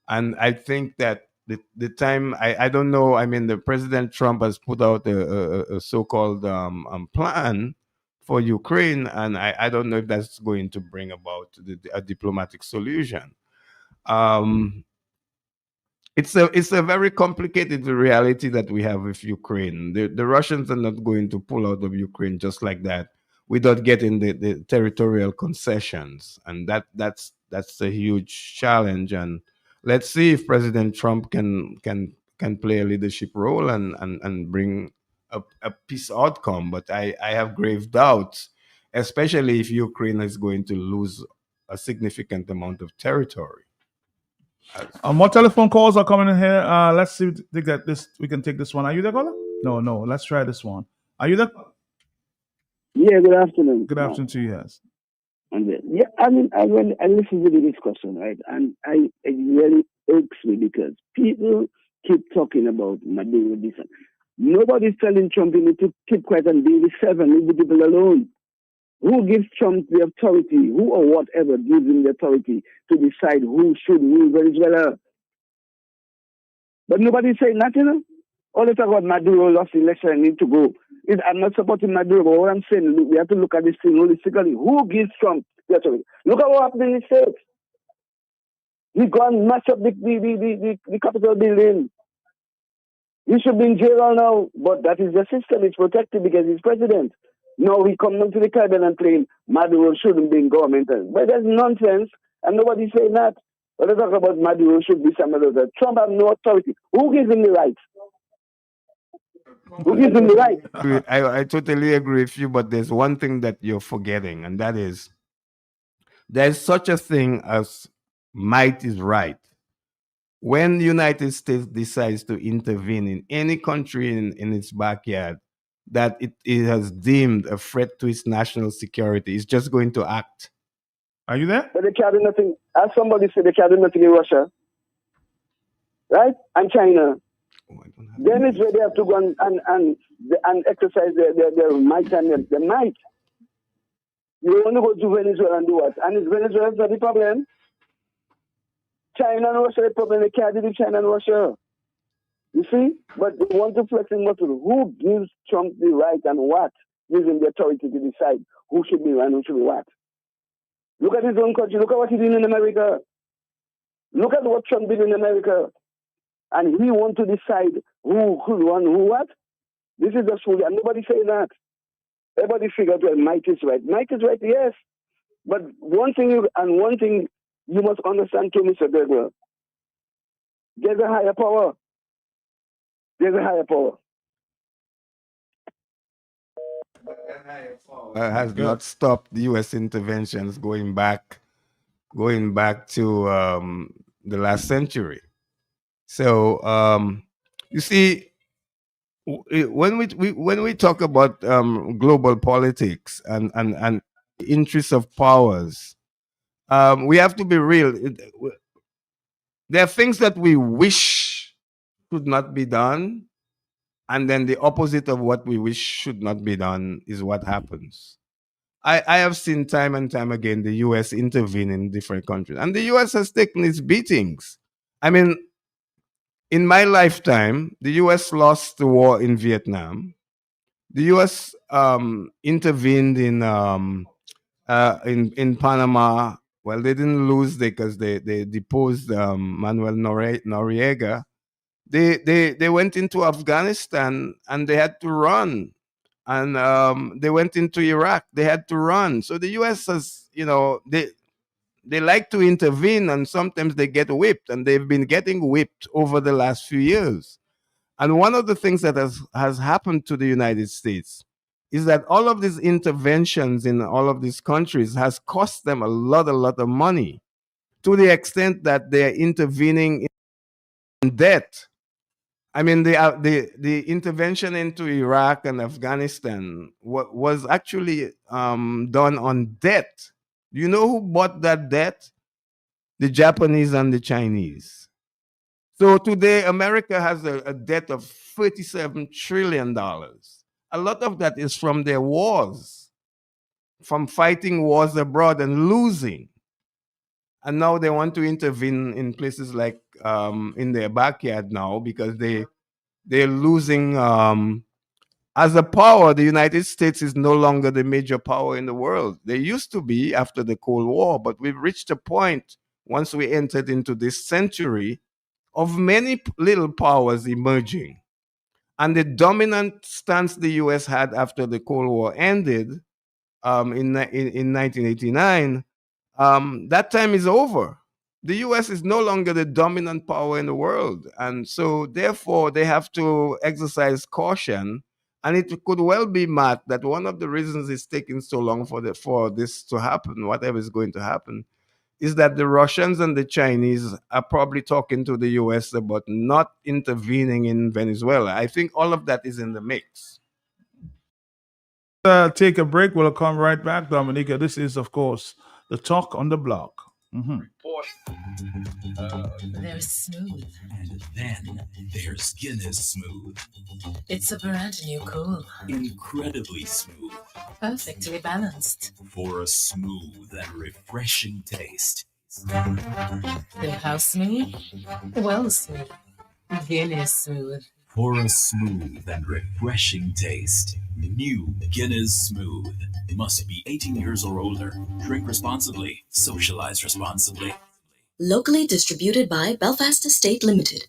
and I think that the time I don't know. I mean, the President Trump has put out a so-called plan for Ukraine, and I don't know if that's going to bring about a diplomatic solution. It's a very complicated reality that we have with Ukraine. The Russians are not going to pull out of Ukraine just like that without getting the territorial concessions, and that's a huge challenge. And let's see if President Trump can play a leadership role and bring a peace outcome. But I have grave doubts, especially if Ukraine is going to lose a significant amount of territory. More telephone calls are coming in here. Let's see if they get this. We can take this one. Are you there, caller? No. Let's try this one. Are you there? Yeah. Good afternoon. Good afternoon to you. Yes. Yeah. I mean, I listened to the discussion, right? And it really irks me because people keep talking about Maduro this. Nobody's telling Trump you need to keep quiet and be with seven, leave the people alone. Who gives Trump the authority? Who or whatever gives him the authority to decide who should rule Venezuela? But nobody's saying nothing. All they talk about Maduro lost the election and need to go. I'm not supporting Maduro, but what I'm saying, look, we have to look at this thing holistically. Who gives Trump the authority? Look at what happened in the States. He gone mash up the Capitol building. He should be in jail now, but that is the system. It's protected because he's president. No, he come into the Caribbean and claim Maduro shouldn't be in government. But that's nonsense, and nobody's saying that. When they talk about Maduro should be somebody else. Trump has no authority. Who gives him the right? Who gives him the right? I totally agree with you, but there's one thing that you're forgetting, and that is there's such a thing as might is right. When the United States decides to intervene in any country in its backyard that it has deemed a threat to its national security, it's just going to act. Are you there? But they can't do nothing. As somebody said, they can't do nothing in Russia. Right? And China. Then it's where they have to go and exercise their might and their might. You want to go to Venezuela and do what? And is Venezuela not the problem? China and Russia, the problem, they can't do China and Russia. You see? But they want to flex in muscle. Who gives Trump the right and what? Gives him the authority to decide who should be and who should be what? Look at his own country. Look at what he's doing in America. Look at what Trump did in America. And he wants to decide who run, who what? This is just fool. And nobody saying that. Everybody figured well, might is right. Might is right, yes. But one thing you must understand too, Mr. Berger. There's a higher power. There's a higher power. Has not stopped the U.S. interventions going back to the last century. So you see, when we talk about global politics and interests of powers, we have to be real. There are things that we wish should not be done, and then the opposite of what we wish should not be done is what happens. I have seen time and time again the U.S. intervene in different countries, and the U.S. has taken its beatings. I mean, in my lifetime, the U.S. lost the war in Vietnam. The U.S. intervened in Panama. Well, they didn't lose because they deposed Manuel Noriega. They went into Afghanistan and they had to run, and they went into Iraq. They had to run. So the U.S. has, they like to intervene, and sometimes they get whipped, and they've been getting whipped over the last few years. And one of the things that has happened to the United States is that all of these interventions in all of these countries has cost them a lot of money, to the extent that they are intervening in debt. I mean, the intervention into Iraq and Afghanistan was actually done on debt. Do you know who bought that debt? The Japanese and the Chinese. So today, America has a debt of $37 trillion. A lot of that is from their wars, from fighting wars abroad and losing. And now they want to intervene in places like in their backyard now, because they're losing. As a power, the United States is no longer the major power in the world. They used to be after the Cold War, but we've reached a point, once we entered into this century, of many little powers emerging. And the dominant stance the US had after the Cold War ended in 1989, that time is over. The US is no longer the dominant power in the world. And so therefore they have to exercise caution. And it could well be, Matt, that one of the reasons it's taking so long for this to happen, whatever is going to happen, is that the Russians and the Chinese are probably talking to the US about not intervening in Venezuela. I think all of that is in the mix. Take a break. We'll come right back, Dominica. This is, of course, the Talk on the Block. They're smooth. And then there's Guinness Smooth. It's a brand new cool. Incredibly smooth. Perfectly balanced. For a smooth and refreshing taste. How smooth? Well smooth. Guinness smooth. For a smooth and refreshing taste. New Guinness Smooth. Must be 18 years or older. Drink responsibly. Socialize responsibly. Locally distributed by Belfast Estate Limited.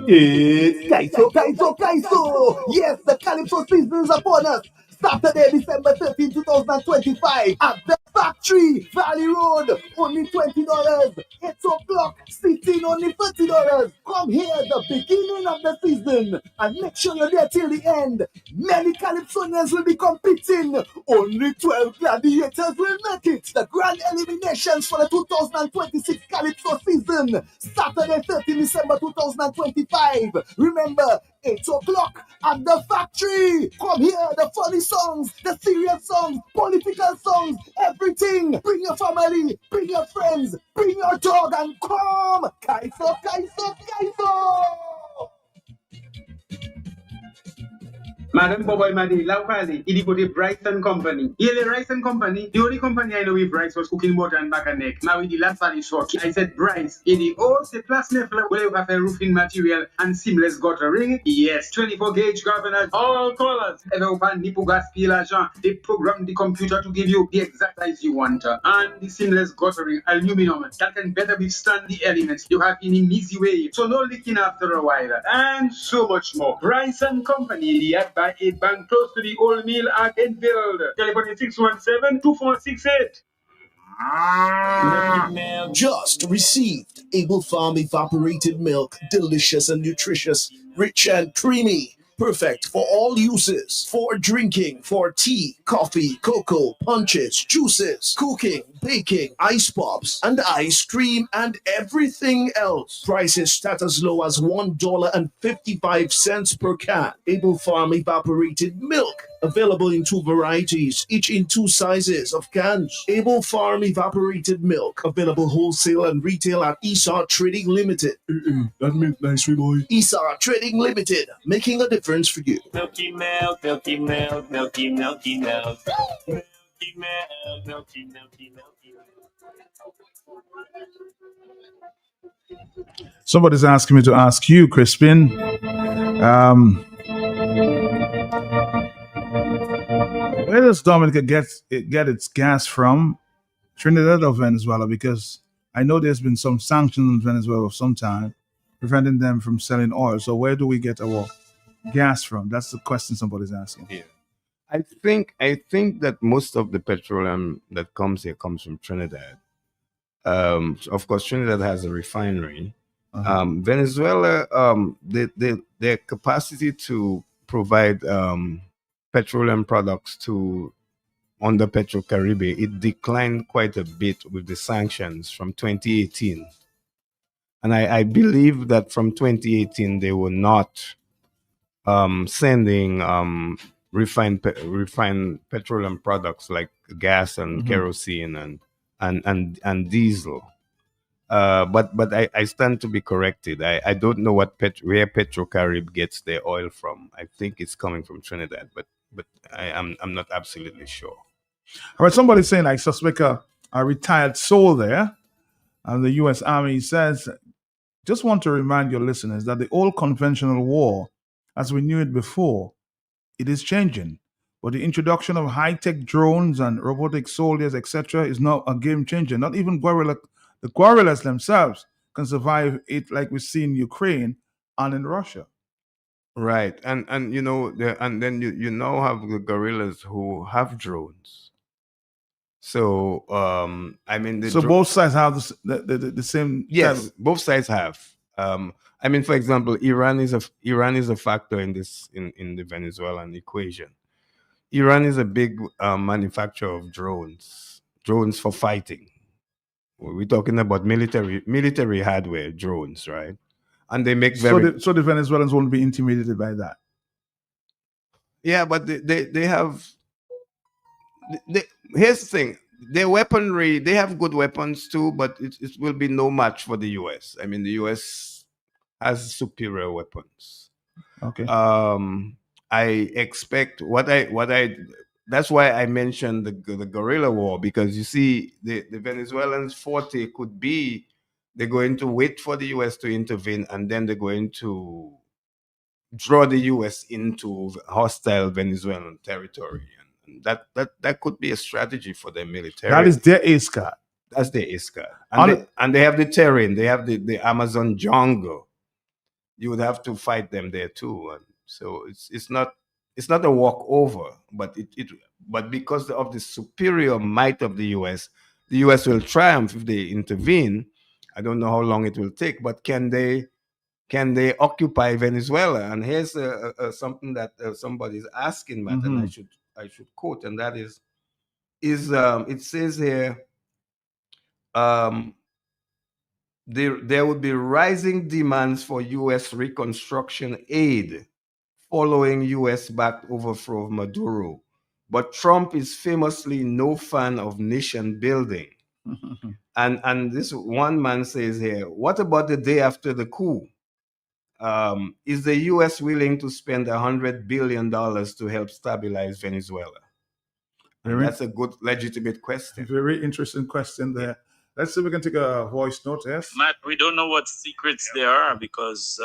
It's Kaiso. Yes, the Calypso season is upon us. Saturday, December 13, 2025 at the Factory, Valley Road. Only $20. 8 o'clock, seating only $30. Come here, the beginning of the season. And make sure you're there till the end. Many Calypsonians will be competing. Only 12 gladiators will make it. The grand eliminations for the 2026 Calypso season. Saturday, 13 December 2025. Remember, 8 o'clock at the Factory. Come here, the funny songs, the serious songs, political songs, everything. Bring your family, bring your friends, bring your dog and come. Kaiso. Madam Boboy Madi, Laupali, Idipoti Rice and Company. Yele Rice and Company, the only company I know with Rice was cooking water and back and neck. Now with the last valley short, I said Bryce. In the old plus level where you have a roofing material and seamless guttering. Yes, 24 gauge governors, all colors. Ever open Nipu gas peel agent, they program the computer to give you the exact size you want. And the seamless guttering, aluminum, that can better withstand the elements you have in an easy way. So no leaking after a while. And so much more. Rice and Company, the app by 8 bank close to the old mill at Enfield. Telephone 617-2468. Just received Able Farm evaporated milk, delicious and nutritious, rich and creamy. Perfect for all uses, for drinking, for tea, coffee, cocoa, punches, juices, cooking, baking, ice pops, and ice cream, and everything else. Prices start as low as $1.55 per can. Able Farm evaporated milk. Available in 2 varieties, each in 2 sizes of cans. Able Farm evaporated milk. Available wholesale and retail at Esar Trading Limited. That meant nice, boy. Esar Trading Limited, making a difference for you. Milky milk, milky milk, milky milky milk. Milky milk, milky milky milky. Somebody's asking me to ask you, Crispin. Where does Dominica get its gas from? Trinidad or Venezuela? Because I know there's been some sanctions in Venezuela for some time, preventing them from selling oil. So where do we get our gas from? That's the question somebody's asking. Yeah. I think that most of the petroleum that comes here comes from Trinidad. Of course, Trinidad has a refinery. Venezuela, their capacity to provide petroleum products to under Petrocaribe, it declined quite a bit with the sanctions from 2018. And I believe that from 2018 they were not sending refined petroleum products like gas and kerosene and diesel. But I stand to be corrected. I don't know where Petrocaribe gets their oil from. I think it's coming from Trinidad, but I'm not absolutely sure. All right, somebody's saying I suspect a retired soul there, and the U.S. Army says, just want to remind your listeners that the old conventional war, as we knew it before, it is changing. But the introduction of high-tech drones and robotic soldiers, etc., is not a game changer. Not even the guerrillas themselves can survive it like we see in Ukraine and in Russia. Right, and then you now have the guerrillas who have drones. So both sides have the same. Yes, both sides have. For example, Iran is a factor in this in the Venezuelan equation. Iran is a big manufacturer of drones for fighting. We're talking about military hardware drones, right? And they make so the Venezuelans won't be intimidated by that. Yeah, but they have. Here's the thing: their weaponry, they have good weapons too, but it will be no match for the US. I mean, the US has superior weapons. Okay. I expect that's why I mentioned the guerrilla war, because you see the Venezuelans' forte could be they're going to wait for the US to intervene, and then they're going to draw the US into hostile Venezuelan territory. And that could be a strategy for their military. That is their ace card. That's their ace card. And they have the terrain. They have the Amazon jungle. You would have to fight them there too. And so it's not a walkover, but but because of the superior might of the US will triumph if they intervene. I don't know how long it will take, but can they occupy Venezuela? And here's something that somebody's asking, Matt, and I should quote, and that is it says here, there would be rising demands for U.S. reconstruction aid following U.S.-backed overthrow of Maduro. But Trump is famously no fan of nation building. And this one man says here, what about the day after the coup? Is the U.S. willing to spend $100 billion to help stabilize Venezuela? And that's a good, legitimate question. Very interesting question there. Let's see if we can take a voice note. Yes, Matt, we don't know what secrets there are because,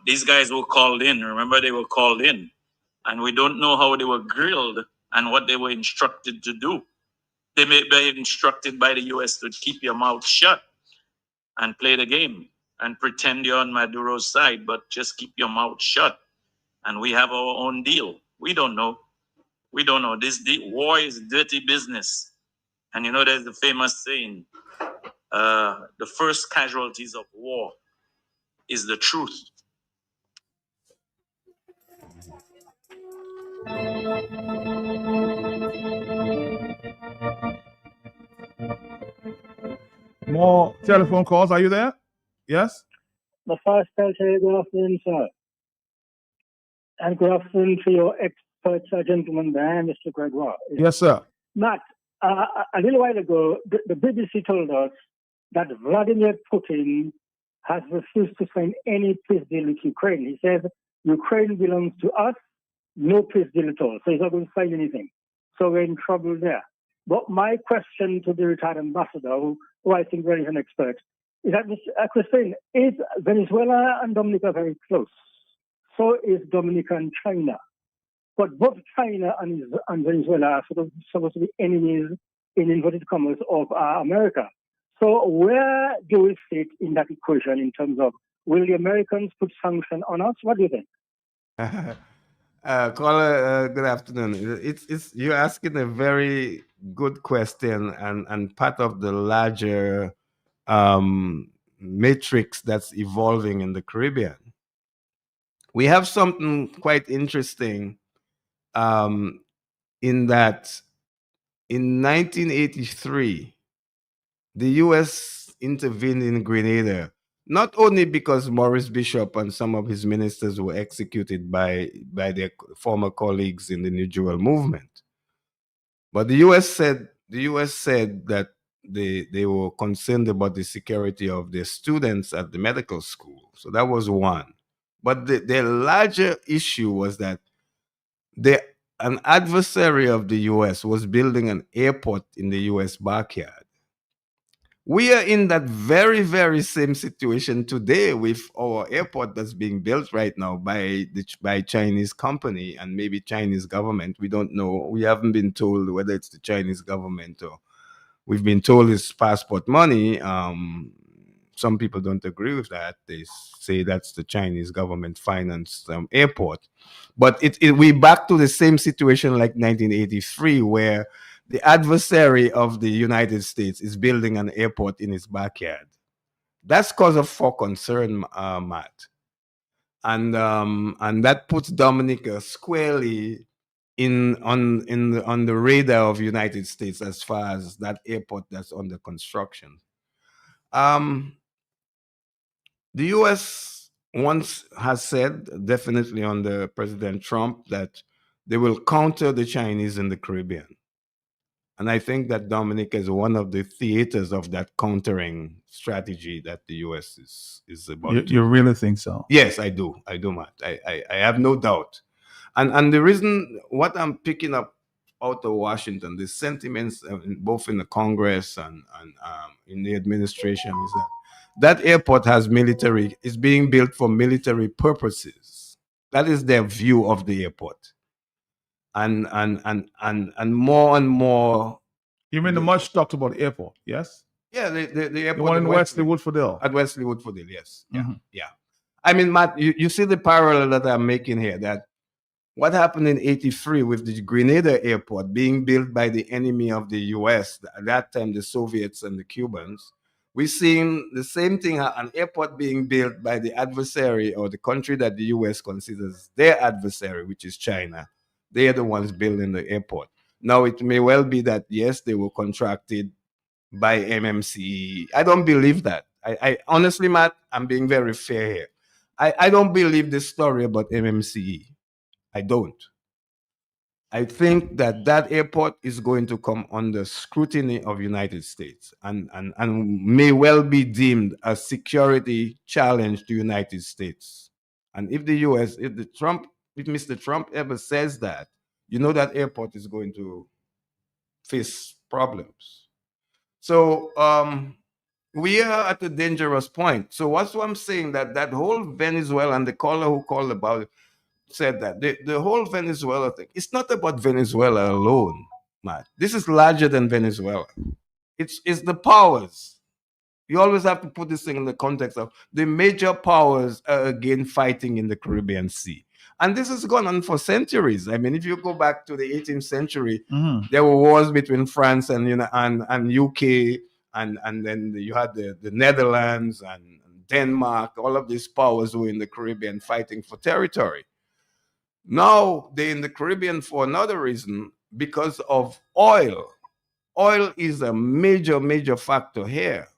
these guys were called in. Remember, they were called in. And we don't know how they were grilled and what they were instructed to do. They may be instructed by the U.S. to keep your mouth shut and play the game and pretend you're on Maduro's side, but just keep your mouth shut. And we have our own deal. We don't know. We don't know. This war is dirty business. And there's the famous saying, the first casualties of war is the truth. More telephone calls. Are you there? Yes? The first I'll say good afternoon, sir. And good afternoon to your expert gentleman there, Mr. Gregoire. Yes, sir. Matt, a little while ago, the BBC told us that Vladimir Putin has refused to sign any peace deal with Ukraine. He says Ukraine belongs to us, no peace deal at all. So he's not going to sign anything. So we're in trouble there. But my question to the retired ambassador, who I think is an expert, is that, Mr. Christine, is Venezuela and Dominica very close? So is Dominica and China. But both China and Venezuela are supposed to be enemies, in inverted commas, of America. So where do we sit in that equation in terms of, will the Americans put sanction on us? What do you think? Caller, good afternoon. You're asking a very good question and part of the larger matrix that's evolving in the Caribbean. We have something quite interesting in that in 1983, the U.S. intervened in Grenada, not only because Maurice Bishop and some of his ministers were executed by their former colleagues in the New Jewel movement, but the U.S. said that they were concerned about the security of their students at the medical school. So that was one. But the larger issue was that an adversary of the U.S. was building an airport in the U.S. backyard. We are in that very, very same situation today with our airport that's being built right now by Chinese company and maybe Chinese government. We don't know. We haven't been told whether it's the Chinese government or we've been told it's passport money. Some people don't agree with that. They say that's the Chinese government financed airport. But we back to the same situation like 1983, where the adversary of the United States is building an airport in his backyard. That's cause for concern, Matt. And that puts Dominica squarely on the radar of United States as far as that airport that's under construction. The U.S. once has said, definitely under President Trump, that they will counter the Chinese in the Caribbean. And I think that Dominica is one of the theaters of that countering strategy that the U.S. is about. You really think so? Yes, I do. I do, Matt. I have no doubt. And the reason what I'm picking up out of Washington, the sentiments both in the Congress and in the administration is that airport is being built for military purposes. That is their view of the airport. And more and more. You mean the much talked about airport? Yes. Yeah, the airport. The one in Wesley Woodfordale. At Wesley Woodfordale, yes. Mhm. Yeah. I mean, Matt, you see the parallel that I'm making here, that what happened in 83 with the Grenada airport being built by the enemy of the US, at that time the Soviets and the Cubans, we're seeing the same thing, an airport being built by the adversary or the country that the US considers their adversary, which is China. They are the ones building the airport. Now, it may well be that, yes, they were contracted by MMCE. I don't believe that. I honestly, Matt, I'm being very fair here. I don't believe this story about MMCE. I don't. I think that airport is going to come under scrutiny of United States and may well be deemed a security challenge to United States. And if the US, if Mr. Trump ever says that, you know that airport is going to face problems. So we are at a dangerous point. So what's what I'm saying, that whole Venezuela, and the caller who called about it said that the whole Venezuela thing, it's not about Venezuela alone, Matt. This is larger than Venezuela. It's the powers. You always have to put this thing in the context of the major powers are again fighting in the Caribbean Sea. And this has gone on for centuries. I mean, if you go back to the 18th century, there were wars between France and UK, and then you had the Netherlands and Denmark. All of these powers were in the Caribbean fighting for territory. Now they're in the Caribbean for another reason, because of oil. Oil is a major factor here,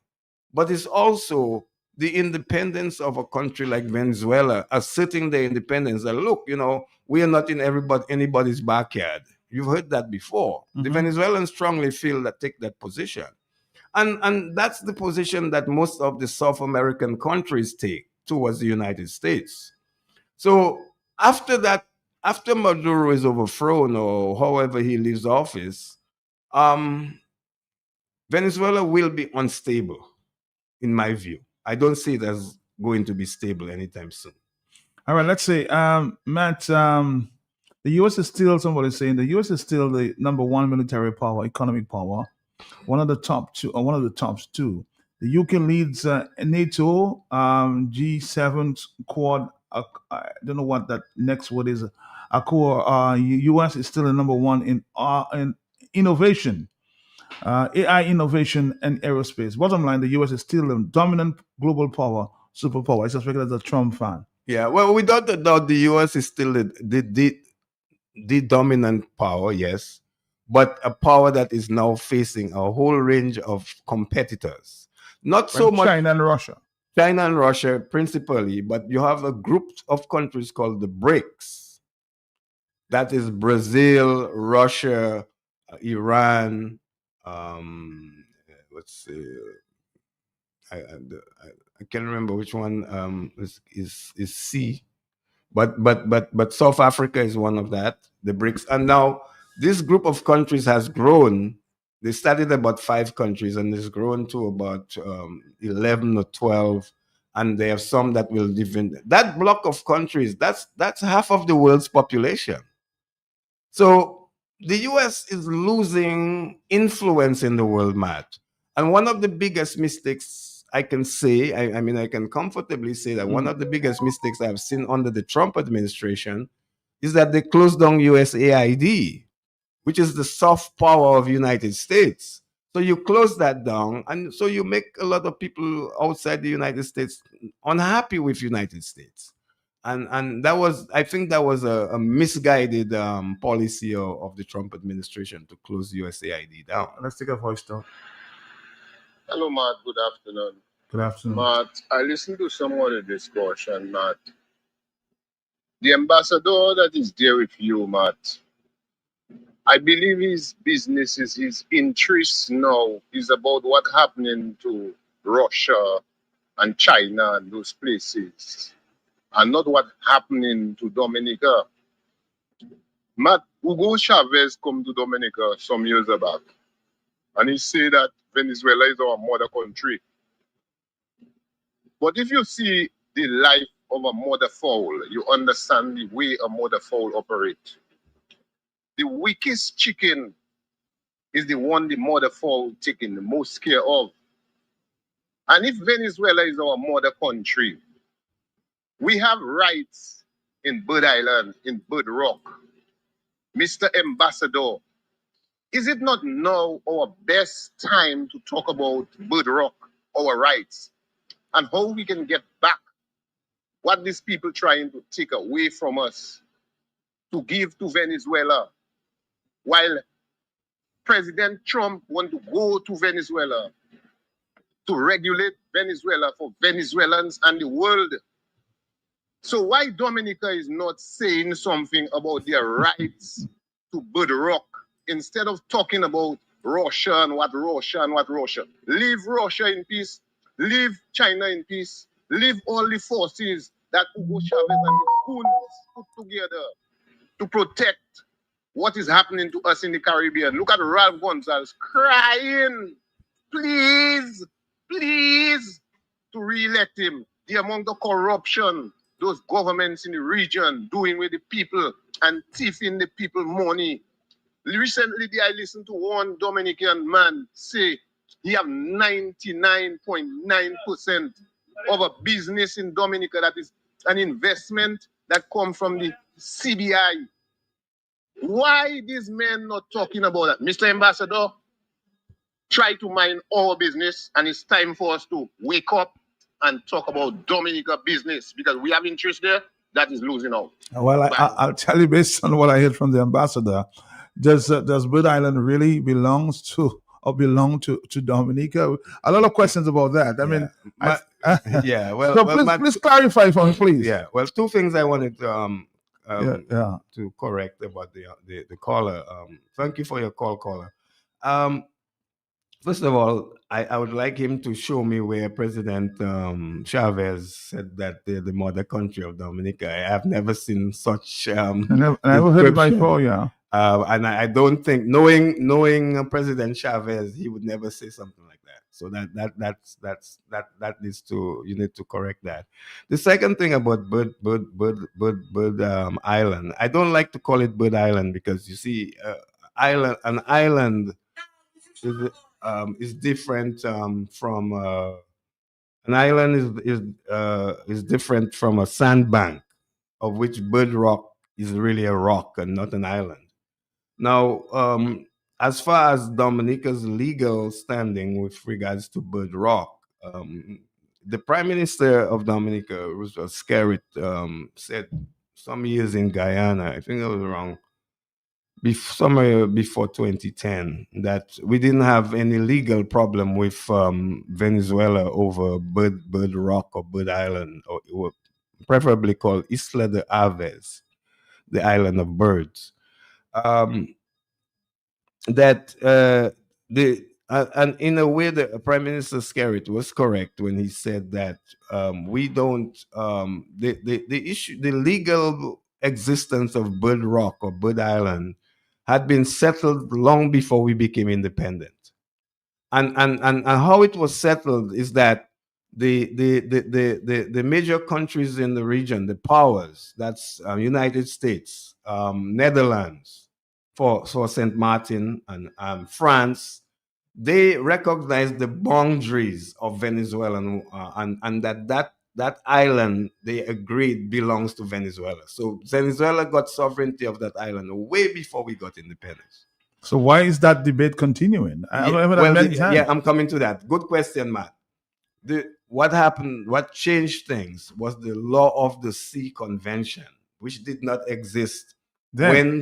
but it's also the independence of a country like Venezuela, asserting their independence. That look, we are not in anybody's backyard. You've heard that before. The Venezuelans strongly take that position, and that's the position that most of the South American countries take towards the United States. So after that, after Maduro is overthrown or however he leaves office, Venezuela will be unstable, in my view. I don't see it as going to be stable anytime soon. All right, let's say, Matt, the U.S. is still, somebody's saying, the U.S. is still the number one military power, economic power, one of the top two. The UK leads NATO, G7 Quad. I don't know what that next word is. U.S. is still the number one in innovation, AI innovation and aerospace. Bottom line, the U.S. is still the dominant global power, superpower. I suspect that's a Trump fan. Yeah, well, without a doubt, the U.S. is still the dominant power, yes, but a power that is now facing a whole range of competitors. Not so much China and Russia. China and Russia principally, but you have a group of countries called the BRICS. That is Brazil, Russia, Iran. Let's see. I can't remember which one is C, but South Africa is one of that. The BRICS, and now this group of countries has grown. They started about 5 countries, and it's grown to about 11 or 12, and they have some that will live in that block of countries. That's half of the world's population. So the U.S. is losing influence in the world, Matt. And one of the biggest mistakes I can say, I can comfortably say that one of the biggest mistakes I've seen under the Trump administration is that they closed down USAID, which is the soft power of the United States. So you close that down, and so you make a lot of people outside the United States unhappy with the United States. And I think that was a misguided policy of the Trump administration to close USAID down. Let's take a voice talk. Hello, Matt. Good afternoon. Good afternoon. Matt, I listened to some of the discussion, Matt. The ambassador that is there with you, Matt, I believe his businesses, his interests now is about what happening to Russia and China and those places, and not what happening to Dominica. Matt, Hugo Chavez come to Dominica some years back, and he said that Venezuela is our mother country. But if you see the life of a mother fowl, you understand the way a mother fowl operates. The weakest chicken is the one the mother fowl taking the most care of. And if Venezuela is our mother country, we have rights in Bird Island, in Bird Rock. Mr. Ambassador, is it not now our best time to talk about Bird Rock, our rights, and how we can get back what these people trying to take away from us to give to Venezuela, while President Trump want to go to Venezuela to regulate Venezuela for Venezuelans and the world. So why Dominica is not saying something about their rights to Bird Rock instead of talking about Russia and what Russia and what Russia? Leave Russia in peace, leave China in peace, leave all the forces that Hugo Chavez and his goons put together to protect what is happening to us in the Caribbean. Look at Ralph Gonzalez crying, please, please, to re-elect him. The amount of corruption those governments in the region doing with the people and thieving the people money. Recently, I listened to one Dominican man say he have 99.9% of a business in Dominica that is an investment that come from the CBI. Why these men not talking about that? Mr. Ambassador, try to mind our business, and it's time for us to wake up and talk about Dominica business, because we have interest there that is losing out. Well, I'll tell you based on what I heard from the ambassador, does Bird Island really belong to Dominica? A lot of questions about that. I mean, Yeah, well, so well, please clarify for me, please. yeah. Well, two things I wanted to correct about the caller. Thank you for your call, caller. First of all, I would like him to show me where President Chavez said that they're the mother country of Dominica. I have never seen such I never heard it description. before. Yeah. And I don't think, knowing President Chavez, he would never say something like that. So that needs to, you need to correct that. The second thing about Bird Island, I don't like to call it Bird Island because you see, an island is different from an island is different from a sandbank, of which Bird Rock is really a rock and not an island. Now, as far as Dominica's legal standing with regards to Bird Rock, the Prime Minister of Dominica, Roosevelt Skerrit, said some years in Guyana, I think it was around somewhere before 2010, that we didn't have any legal problem with Venezuela over Bird Rock or Bird Island, or preferably called Isla de Aves, the island of birds. And in a way, the Prime Minister Skerrit was correct when he said that we don't the issue, the legal existence of Bird Rock or Bird Island had been settled long before we became independent. And how it was settled is that the major countries in the region, the powers, that's United States, Netherlands, for St. Martin, and France, they recognized the boundaries of Venezuela, and that island, they agreed, belongs to Venezuela. So Venezuela got sovereignty of that island way before we got independence. So why is that debate continuing? I'm coming to that. Good question, Matt. What happened, what changed things was the Law of the Sea Convention, which did not exist then.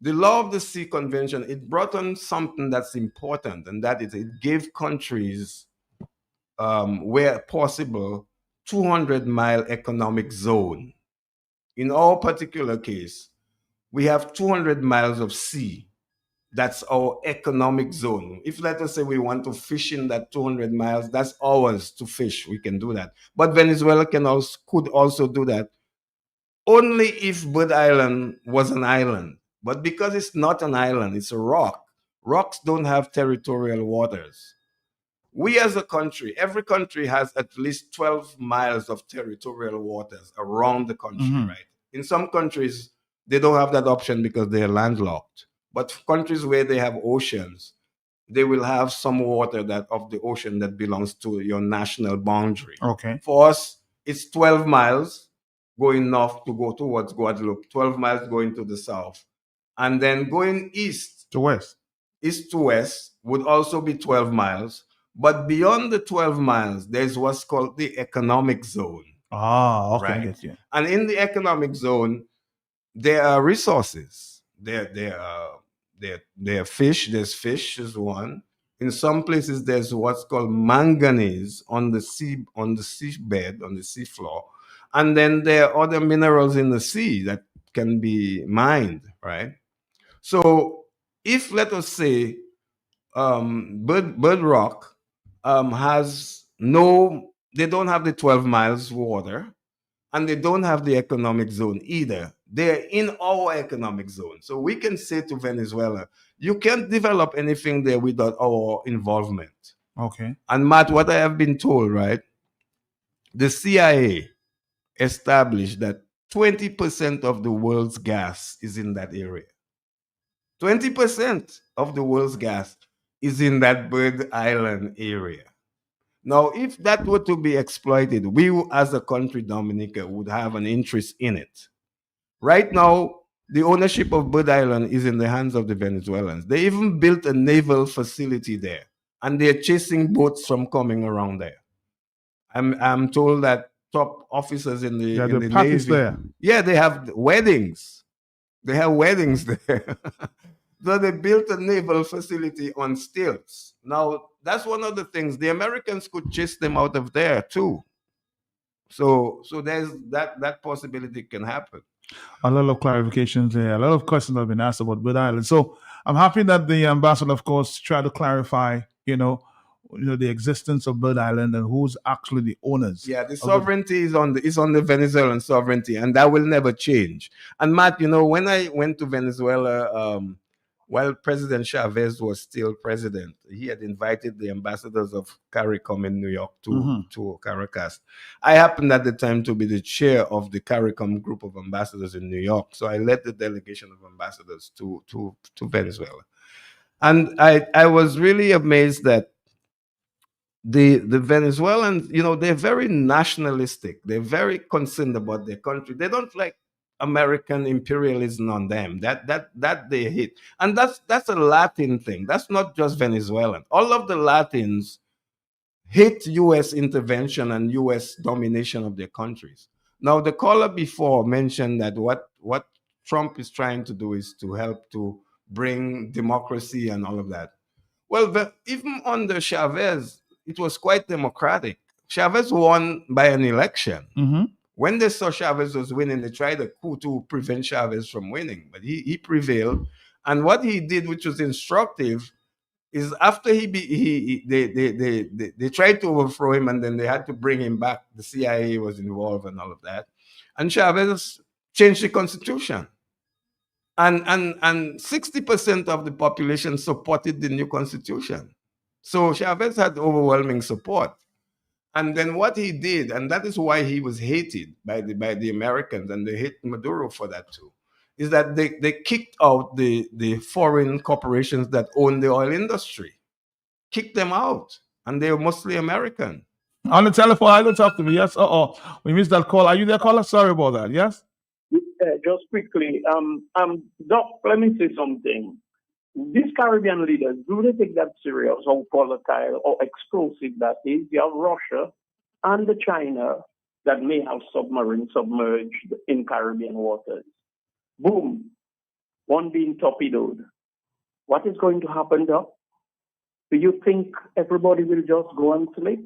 The Law of the Sea Convention, it brought on something that's important, and that is it gave countries, where possible, 200-mile economic zone. In our particular case, we have 200 miles of sea. That's our economic zone. If let us say we want to fish in that 200 miles, that's ours to fish. We can do that. But Venezuela could also do that only if Bird Island was an island. But because it's not an island, it's a rock. Rocks don't have territorial waters. We as a country, every country has at least 12 miles of territorial waters around the country, right? In some countries, they don't have that option because they're landlocked. But countries where they have oceans, they will have some water that of the ocean that belongs to your national boundary. Okay. For us, it's 12 miles going north to go towards Guadeloupe, 12 miles going to the south. And then going east to west would also be 12 miles. But beyond the 12 miles, there's what's called the economic zone. Ah, okay. I Right. get you. And in the economic zone, there are resources. There are fish. There's fish is one. In some places, there's what's called manganese on the seabed, on the seafloor, and then there are other minerals in the sea that can be mined. Right. So, if let us say Bird Rock has no, they don't have the 12 miles water, and they don't have the economic zone either. They're in our economic zone. So we can say to Venezuela, you can't develop anything there without our involvement. Okay. And Matt, what I have been told, right? The CIA established that 20% of the world's gas is in that area. 20% of the world's gas is in that Bird Island area. Now, if that were to be exploited, we as a country, Dominica, would have an interest in it. Right now, the ownership of Bird Island is in the hands of the Venezuelans. They even built a naval facility there, and they're chasing boats from coming around there. I'm told that top officers in the, Yeah, in the the parties Navy, there. yeah, they have weddings. They have weddings there. So they built a naval facility on stilts. Now, that's one of the things. The Americans could chase them out of there too. So there's that possibility can happen. A lot of clarifications there. A lot of questions have been asked about Bird Island. So I'm happy that the ambassador, of course, tried to clarify, the existence of Bird Island and who's actually the owners. Yeah, the of sovereignty is on the Venezuelan sovereignty, and that will never change. And Matt, when I went to Venezuela, while President Chavez was still president, he had invited the ambassadors of CARICOM in New York to Caracas. I happened at the time to be the chair of the CARICOM group of ambassadors in New York, so I led the delegation of ambassadors to Venezuela, and I was really amazed that the Venezuelans, they're very nationalistic. They're very concerned about their country. They don't like American imperialism on them. That they hate. And that's a Latin thing. That's not just Venezuelan. All of the Latins hate US intervention and US domination of their countries. Now, the caller before mentioned that what Trump is trying to do is to help to bring democracy and all of that. Well, even under Chavez, it was quite democratic. Chavez won by an election. When they saw Chavez was winning, they tried a coup to prevent Chavez from winning, but he prevailed. And what he did, which was instructive, is after they tried to overthrow him, and then they had to bring him back. The CIA was involved and all of that. And Chavez changed the constitution. And 60% of the population supported the new constitution. So Chavez had overwhelming support. And then what he did, and that is why he was hated by the Americans, and they hate Maduro for that too, is that they kicked out the foreign corporations that own the oil industry. Kicked them out. And they were mostly American. On the telephone, I don't talk to me. Yes. We missed that call. Are you there, caller? Sorry about that. Yes. Just quickly, Doc, let me say something. These Caribbean leaders, do they take that serious, how volatile or explosive that is? You have Russia and the China that may have submarines submerged in Caribbean waters. Boom, one being torpedoed. What is going to happen, Doc? Do you think everybody will just go and sleep?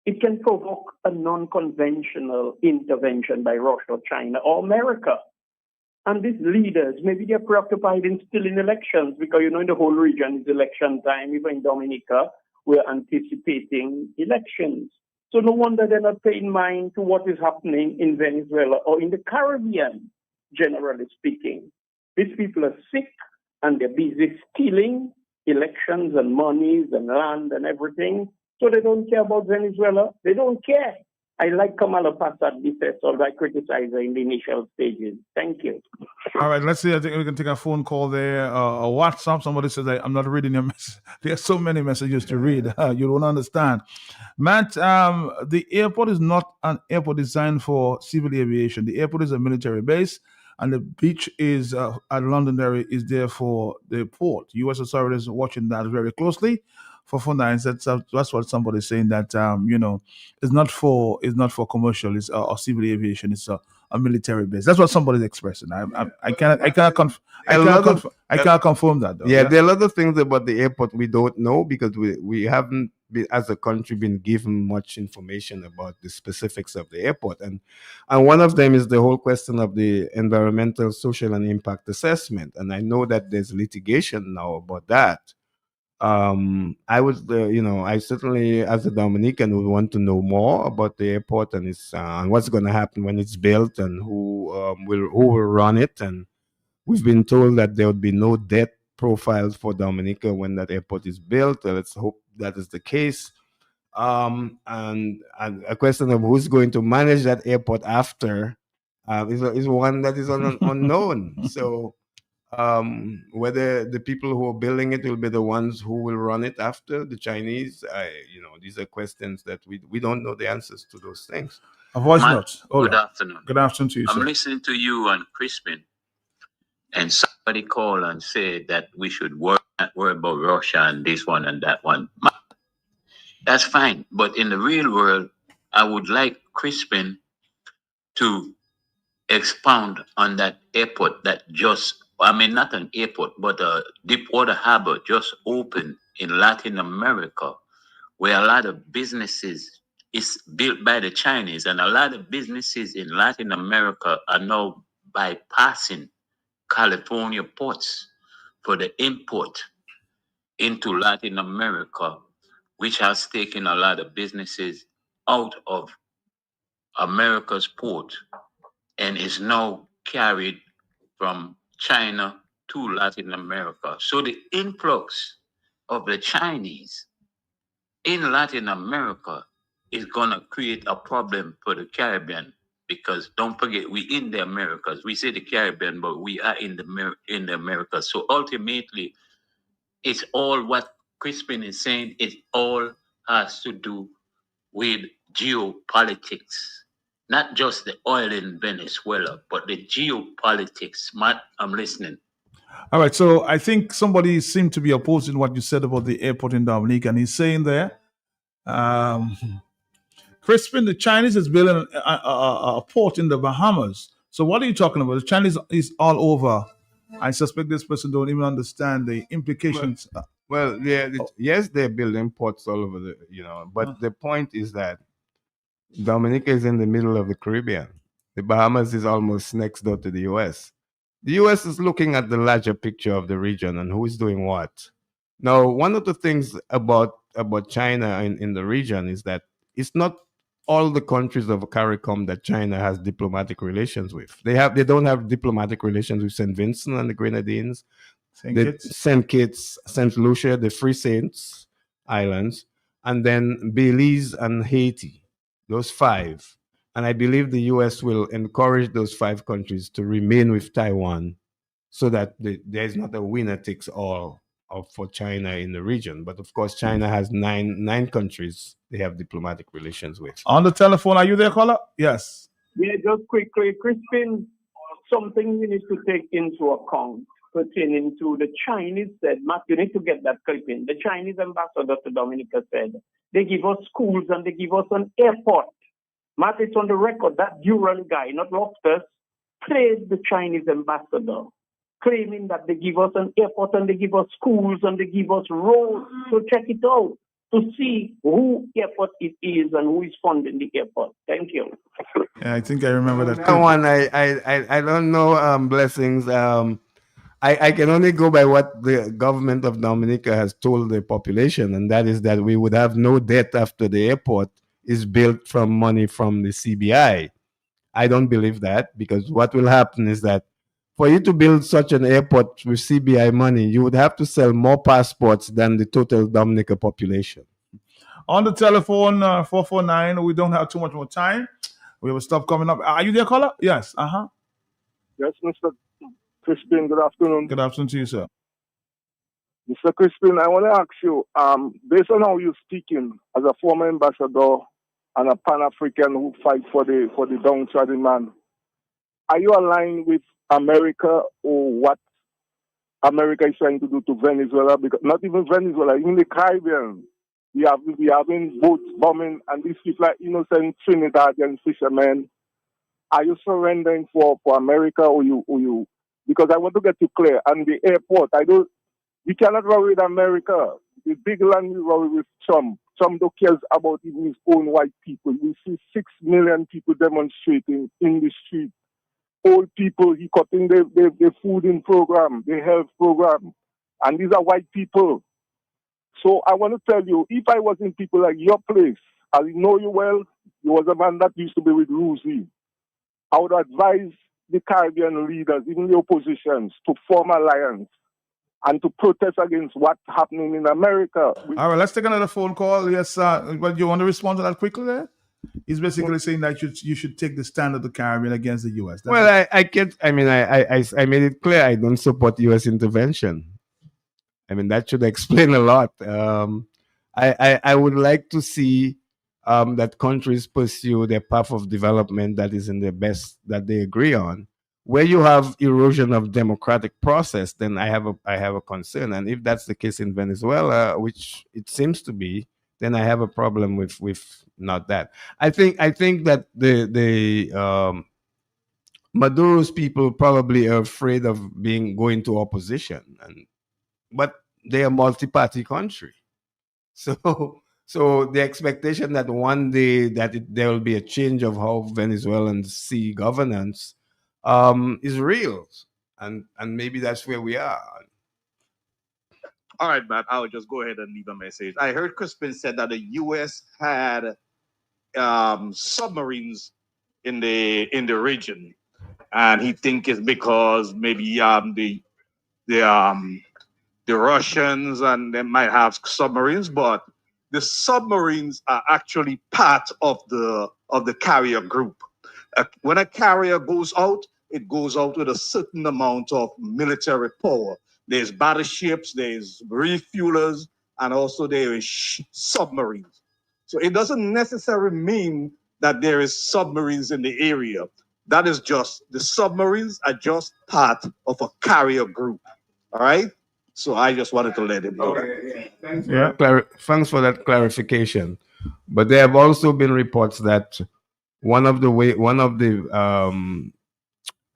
It can provoke a non-conventional intervention by Russia, China, or America. And these leaders, maybe they're preoccupied in still in elections because, in the whole region is election time. Even in Dominica, we're anticipating elections. So no wonder they're not paying mind to what is happening in Venezuela or in the Caribbean, generally speaking. These people are sick and they're busy stealing elections and monies and land and everything. So they don't care about Venezuela. They don't care. I like Kamala Passad defense, although I criticize her in the initial stages. Thank you. All right, let's see. I think we can take a phone call there. A WhatsApp. Somebody says, I'm not reading your message. There's so many messages to read. You don't understand. Matt, the airport is not an airport designed for civil aviation. The airport is a military base, and the beach is at Londonderry is there for the port. U.S. authorities are watching that very closely. For 496, that's what somebody's saying that it's not for commercial, it's or civil aviation, it's a military base. That's what somebody's expressing. I can't confirm that though. Yeah, there are a lot of things about the airport we don't know because we haven't been, as a country, been given much information about the specifics of the airport, and one of them is the whole question of the environmental, social, and impact assessment. And I know that there's litigation now about that. I would, I certainly, as a Dominican, would want to know more about the airport and its and what's going to happen when it's built and who will run it. And we've been told that there would be no debt profiles for Dominica when that airport is built. Let's hope that is the case. And a question of who's going to manage that airport after is one that is unknown. So. Whether the people who are building it will be the ones who will run it after the Chinese, these are questions that we don't know the answers to those things. A voice Matt, note. Hold good on. afternoon. Good afternoon to you, I'm sir. listening to you and Crispin, and somebody called and said that we should worry about Russia and this one and that one. That's fine, but in the real world, I would like Crispin to expound on that airport that not an airport, but a Deepwater Harbor just opened in Latin America, where a lot of businesses is built by the Chinese, and a lot of businesses in Latin America are now bypassing California ports for the import into Latin America, which has taken a lot of businesses out of America's port and is now carried from China to Latin America. So the influx of the Chinese in Latin America is going to create a problem for the Caribbean, because don't forget, we in the Americas. We say the Caribbean, but we are in the Americas. So ultimately, it's all what Crispin is saying. It all has to do with geopolitics. Not just the oil in Venezuela, but the geopolitics. Matt, I'm listening. All right, so I think somebody seemed to be opposing what you said about the airport in Dominica, and he's saying there, Crispin, the Chinese is building a port in the Bahamas. So what are you talking about? The Chinese is all over. I suspect this person don't even understand the implications. Well, yes, they're building ports all over but the point is that Dominica is in the middle of the Caribbean. The Bahamas is almost next door to the U.S. The U.S. is looking at the larger picture of the region and who is doing what. Now, one of the things about China in the region is that it's not all the countries of CARICOM that China has diplomatic relations with. They don't have diplomatic relations with St. Vincent and the Grenadines, St. Kitts, St. Lucia, the Free Saints Islands, and then Belize and Haiti. Those 5. And I believe the U.S. will encourage those 5 countries to remain with Taiwan so that there's not a winner takes all for China in the region. But of course, China has nine countries they have diplomatic relations with. On the telephone, are you there, caller? Yes. Yeah, just quickly, Crispin, something you need to take into account pertaining to the Chinese said, Matt, you need to get that clipping. The Chinese ambassador to Dominica said, they give us schools and they give us an airport. Matt, it's on the record, that Dural guy, not Loftus, praised the Chinese ambassador, claiming that they give us an airport and they give us schools and they give us roads. So check it out. to see who airport it is and who is funding the airport. Thank you. Yeah, I think I remember that. That one, I don't know. Blessings. I can only go by what the government of Dominica has told the population, and that is that we would have no debt after the airport is built from money from the CBI. I don't believe that, because what will happen is that for you to build such an airport with CBI money, you would have to sell more passports than the total Dominica population. On the telephone, 449. We don't have too much more time. We have a stop coming up. Are you there, caller? Yes. Yes, Mr. Crispin, good afternoon. Good afternoon to you, sir. Mr. Crispin, I want to ask you, based on how you're speaking as a former ambassador and a Pan-African who fight for the downtrodden man, are you aligned with America or what America is trying to do to Venezuela? Because not even Venezuela, even the Caribbean, we having boats bombing, and these people are innocent Trinidadian fishermen. Are you surrendering for America or you? Because I want to get you clear. And the airport, we cannot worry with America. The big land we worry with Trump. Trump don't care about even his own white people. We see 6 million people demonstrating in the street. Old people, he cutting their fooding program, their health program. And these are white people. So I want to tell you, if I was in people like your place, I know you well, you was a man that used to be with Ruzi. I would advise the Caribbean leaders, even the oppositions, to form alliance and to protest against what's happening in America. All right, let's take another phone call. Yes, but you want to respond to that quickly there? He's basically saying that you should take the stand of the Caribbean against the U.S. I made it clear I don't support U.S. intervention. I mean, that should explain a lot. I would like to see that countries pursue their path of development that is in the best that they agree on. Where you have erosion of democratic process, then I have a concern. And if that's the case in Venezuela, which it seems to be, then I have a problem with not that. I think that the Maduro's people probably are afraid of going to opposition, but they're a multi-party country, so the expectation that one day there will be a change of how Venezuelans see governance is real, and maybe that's where we are. All right, Matt, I'll just go ahead and leave a message. I heard Crispin said that the U.S. had submarines in the region, and he think it's because maybe the Russians and they might have submarines, but the submarines are actually part of the carrier group. When a carrier goes out, it goes out with a certain amount of military power. There's battleships, there's refuelers, and also there is submarines. So it doesn't necessarily mean that there is submarines in the area. That is just, the submarines are just part of a carrier group. All right? So I just wanted to let him know that. Thanks for that clarification. But there have also been reports that one of the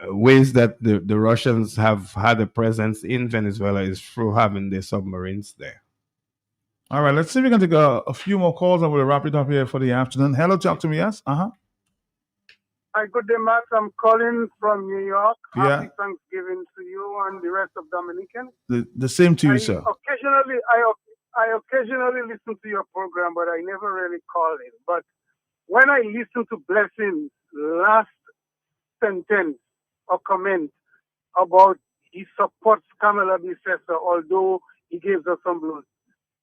ways that the Russians have had a presence in Venezuela is through having their submarines there. All right, let's see if we can take a few more calls and we'll wrap it up here for the afternoon. Hello, talk to me, yes? Hi, good day, Matt. I'm calling from New York. Yeah. Happy Thanksgiving to you and the rest of Dominicans. The same to you, sir. I occasionally listen to your program, but I never really call in. But when I listen to Blessing's last sentence or comment about he supports Kamala Bissessa, although he gives her some blows,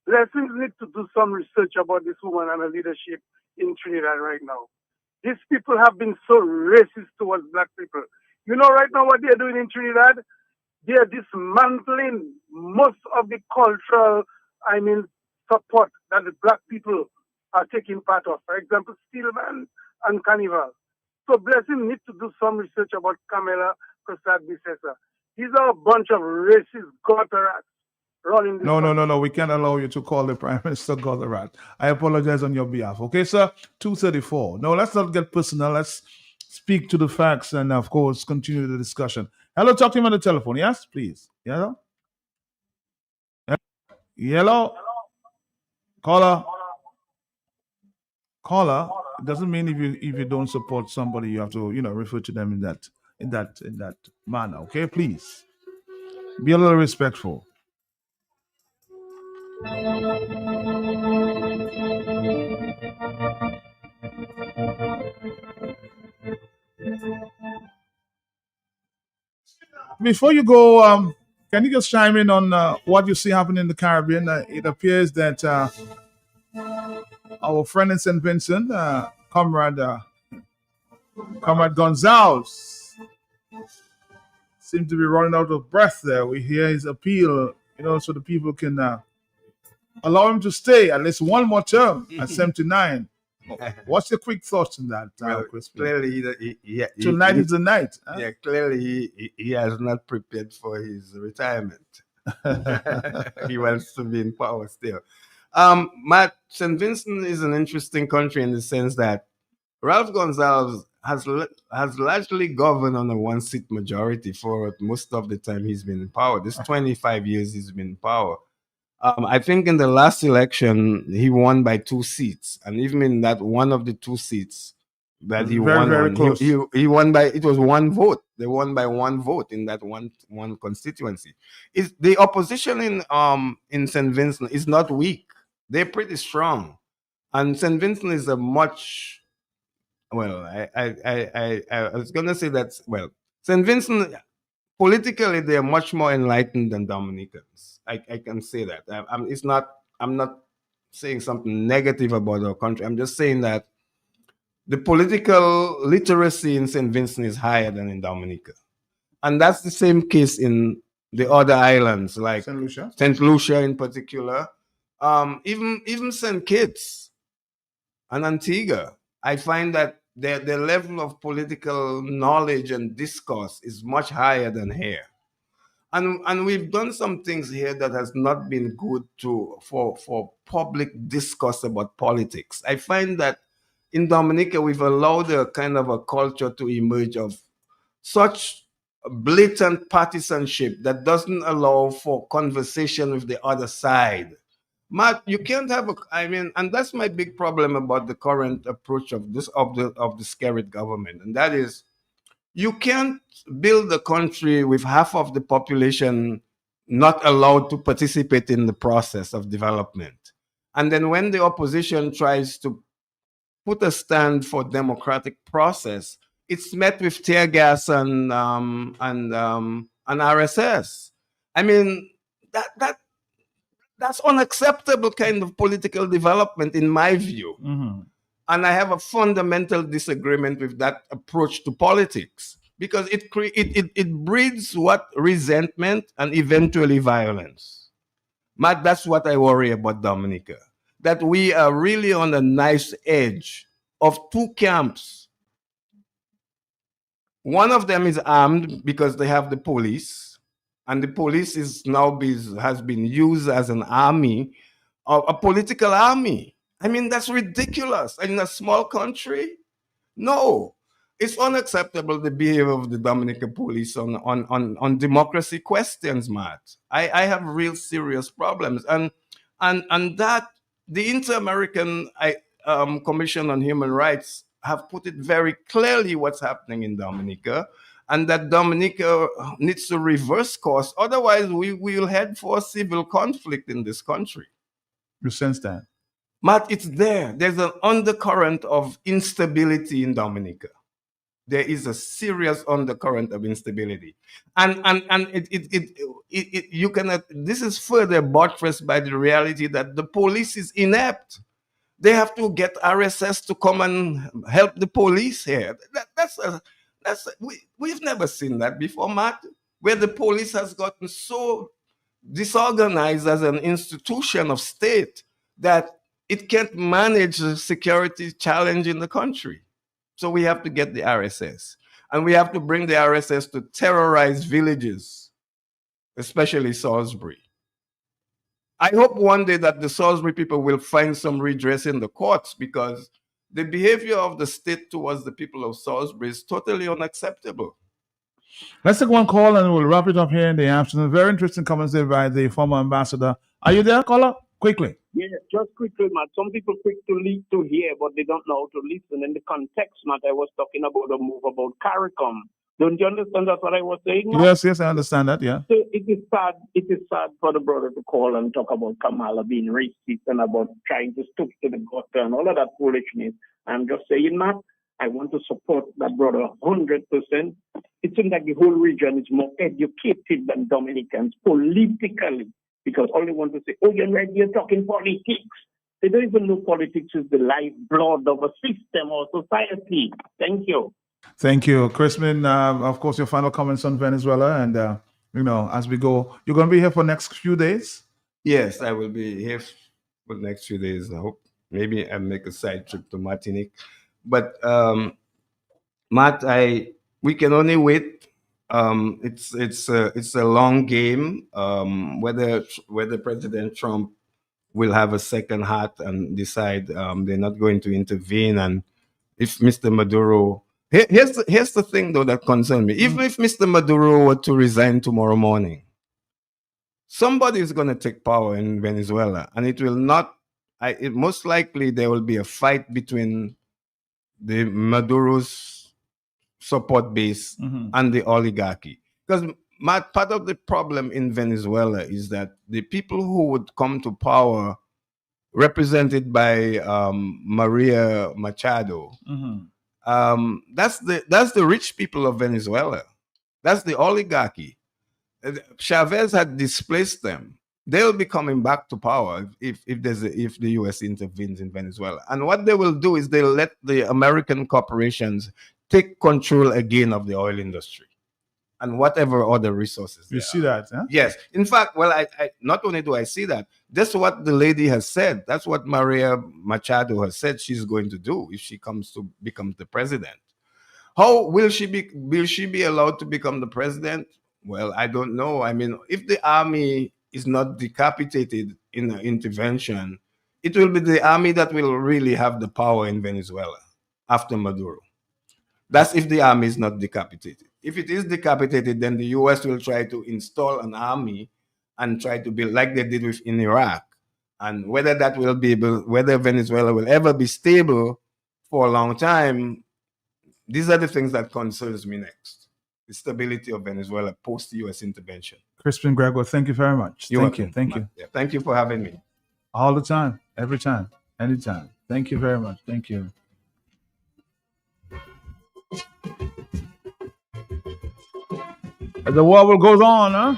Blessings need to do some research about this woman and her leadership in Trinidad right now. These people have been so racist towards black people. You know right now what they're doing in Trinidad? They're dismantling most of the cultural, support that the black people are taking part of. For example, Steelman and Carnival. So Blessing needs to do some research about Kamala Prasad Bissessa. These are a bunch of racist gutter rats running this country. No. We can't allow you to call the Prime Minister gutter rat. I apologize on your behalf. Okay, sir? 2:34. No, let's not get personal. Let's speak to the facts and, of course, continue the discussion. Hello, talk to him on the telephone. Yes, please. Hello? Hello? Caller, caller. It doesn't mean if you don't support somebody, you have to refer to them in that manner. Okay, please be a little respectful. Before you go, can you just chime in on what you see happening in the Caribbean? It appears that our friend in St. Vincent, Comrade Gonzalez, seems to be running out of breath there. We hear his appeal, so the people can allow him to stay at least one more term at 79. What's your quick thoughts on that, Chris? Clearly, Tonight is the night. Huh? Yeah, clearly he has not prepared for his retirement. He wants to be in power still. Matt, St. Vincent is an interesting country in the sense that Ralph Gonzalez has largely governed on a one-seat majority for most of the time he's been in power. This 25 years he's been in power. I think in the last election, he won by 2 seats. And even in that one of the 2 seats that he won, very close. He won by, it was 1 vote. They won by 1 vote in that one constituency. The opposition in St. Vincent is not weak. They're pretty strong. And St. Vincent is a much, well, I was going to say that, well, St. Vincent, politically, they are much more enlightened than Dominicans. I can say that. I'm not saying something negative about our country. I'm just saying that the political literacy in St. Vincent is higher than in Dominica. And that's the same case in the other islands, like St. Lucia in particular. Even St. Kitts and Antigua. I find that their level of political knowledge and discourse is much higher than here. And we've done some things here that has not been good for public discourse about politics. I find that in Dominica, we've allowed a kind of a culture to emerge of such blatant partisanship that doesn't allow for conversation with the other side. Matt, you can't have and that's my big problem about the current approach of the Skerrit government, and that is, you can't build a country with half of the population not allowed to participate in the process of development. And then when the opposition tries to put a stand for democratic process, it's met with tear gas and RSS. I mean, that's unacceptable kind of political development in my view. Mm-hmm. And I have a fundamental disagreement with that approach to politics, because it breeds what? Resentment and eventually violence. Matt, that's what I worry about Dominica. That we are really on a nice edge of 2 camps. One of them is armed because they have the police, and the police has been used as an army, a political army. I mean, that's ridiculous. In a small country? No. It's unacceptable, the behavior of the Dominican police on democracy questions, Matt. I have real serious problems. And that the Inter-American Commission on Human Rights have put it very clearly what's happening in Dominica, and that Dominica needs to reverse course. Otherwise, we will head for a civil conflict in this country. You sense that? Matt, it's there. There's an undercurrent of instability in Dominica. There is a serious undercurrent of instability, and you cannot. This is further buttressed by the reality that the police is inept. They have to get RSS to come and help the police here. We've never seen that before, Matt, where the police has gotten so disorganized as an institution of state that it can't manage the security challenge in the country. So we have to get the RSS. And we have to bring the RSS to terrorize villages, especially Salisbury. I hope one day that the Salisbury people will find some redress in the courts, because the behavior of the state towards the people of Salisbury is totally unacceptable. Let's take one call and we'll wrap it up here in the afternoon. Very interesting comments there by the former ambassador. Are you there, caller? Quickly. Yeah, just quickly, Matt. Some people quick to hear, but they don't know how to listen. In the context, Matt, I was talking about a move about CARICOM. Don't you understand that's what I was saying, Matt? Yes, I understand that, yeah. So it is sad for the brother to call and talk about Kamala being racist and about trying to stoop to the gutter and all of that foolishness. I'm just saying, Matt, I want to support that brother 100%. It seems like the whole region is more educated than Dominicans politically, because all they want to say, oh, you're talking politics. They don't even know politics is the lifeblood of a system or society. Thank you. Thank you, Crispin. Of course, your final comments on Venezuela, and as we go, you're going to be here for next few days. Yes, I will be here for the next few days. I hope maybe I make a side trip to Martinique, but Matt, we can only wait. It's a long game. Whether President Trump will have a second heart and decide they're not going to intervene, and if Mr. Maduro. Here's the thing though that concerns me. Even if Mr. Maduro were to resign tomorrow morning, somebody is going to take power in Venezuela, and it will not. Most likely there will be a fight between the Maduro's support base and the oligarchy. Because part of the problem in Venezuela is that the people who would come to power, represented by Maria Machado. That's the rich people of Venezuela. That's the oligarchy. Chavez had displaced them. They'll be coming back to power if the U.S. intervenes in Venezuela. And what they will do is they'll let the American corporations take control again of the oil industry and whatever other resources. You see that, huh? Yes. In fact, well, I not only do I see that, that's what the lady has said. That's what Maria Machado has said she's going to do if she comes to become the president. How will she be allowed to become the president? Well, I don't know. I mean, if the army is not decapitated in an intervention, it will be the army that will really have the power in Venezuela after Maduro. That's if the army is not decapitated. If it is decapitated, then the U.S. will try to install an army and try to build like they did in Iraq. And whether whether Venezuela will ever be stable for a long time, these are the things that concerns me next. The stability of Venezuela post-U.S. intervention. Crispin Gregor, thank you very much. Thank you. Yeah, thank you for having me. All the time, every time, anytime. Thank you very much. Thank you. The war will go on, huh?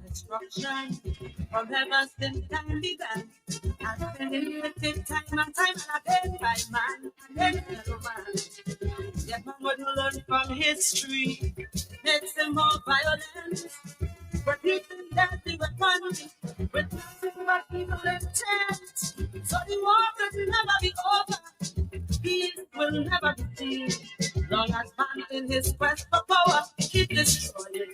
Destruction from heaven since time began. I've been in limited time and I paid by man and then no man. Yet man would learn from history, makes them more violent. Producing deadly weapons with nothing but evil intent. So the war will never be over. Peace will never be seen. Long as man in his quest for power keep destroying.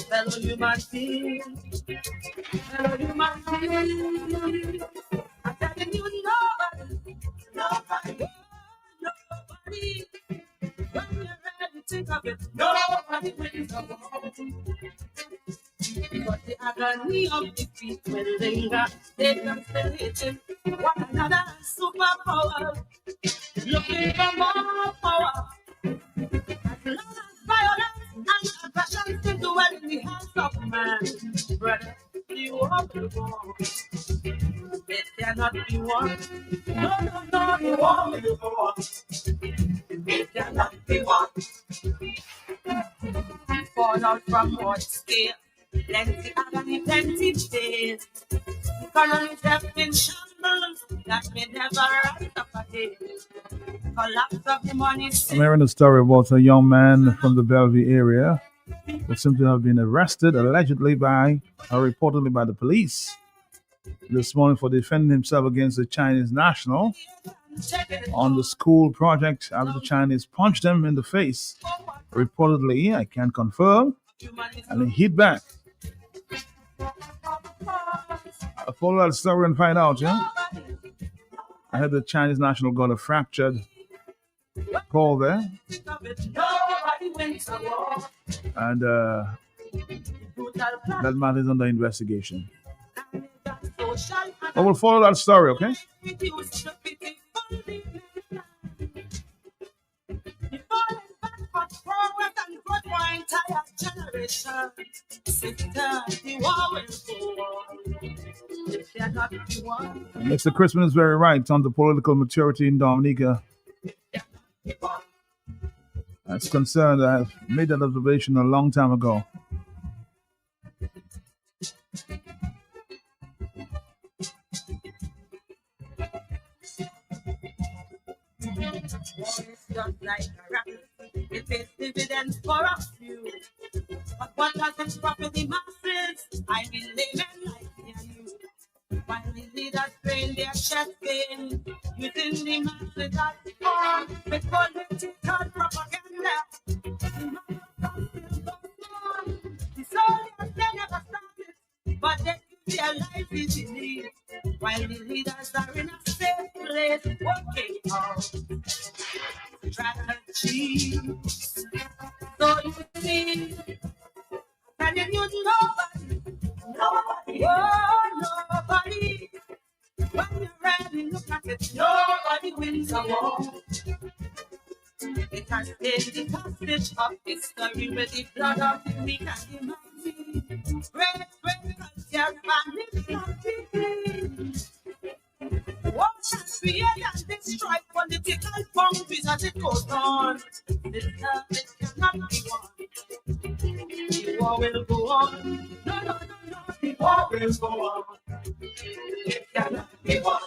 Fellow human beings, fellow human beings. I'm telling you, nobody. When you're ready to think of it, nobody wins the war. Because the agony of defeat will linger. They can still hating one another superpower. Looking for more power. As long as violence and aggression still dwell in the hands of man, brother, you are the war. It cannot be won. No, you won't be won. It cannot be won. Fall out from what scale? Plenty agony, plenty pain. Economy left in shambles that may never rise up again. Collapse of the money. I'm hearing a story about a young man from the Bellevue area who seems to have been arrested allegedly reportedly by the police this morning for defending himself against a Chinese national on the school project after the Chinese punched him in the face. Reportedly, I can't confirm, and he hit back. I'll follow that story and find out, yeah? I heard the Chinese national guard a fractured pole there. And that matter is under investigation. But we'll follow that story, okay? Mr. Crispin is very right on the political maturity in Dominica. That's concerned. I've made that observation a long time ago. It pays dividends for a few. But what does it profit the masses? I mean laymen like me and you. While the leaders train their chest pain, using the masses as fun with political propaganda. The soldiers, they never started, but they give their life easily. While the leaders are in a safe place, working hard. Strategy. So you see, and then you nobody, oh nobody. When you really look at it, nobody wins a war. It has been the passage of history with the blood of the weak and the mighty. Great culture family. What has created and destroyed political boundaries as it goes on? This service cannot be won. The war will go on. No, the war will go on. It cannot be won.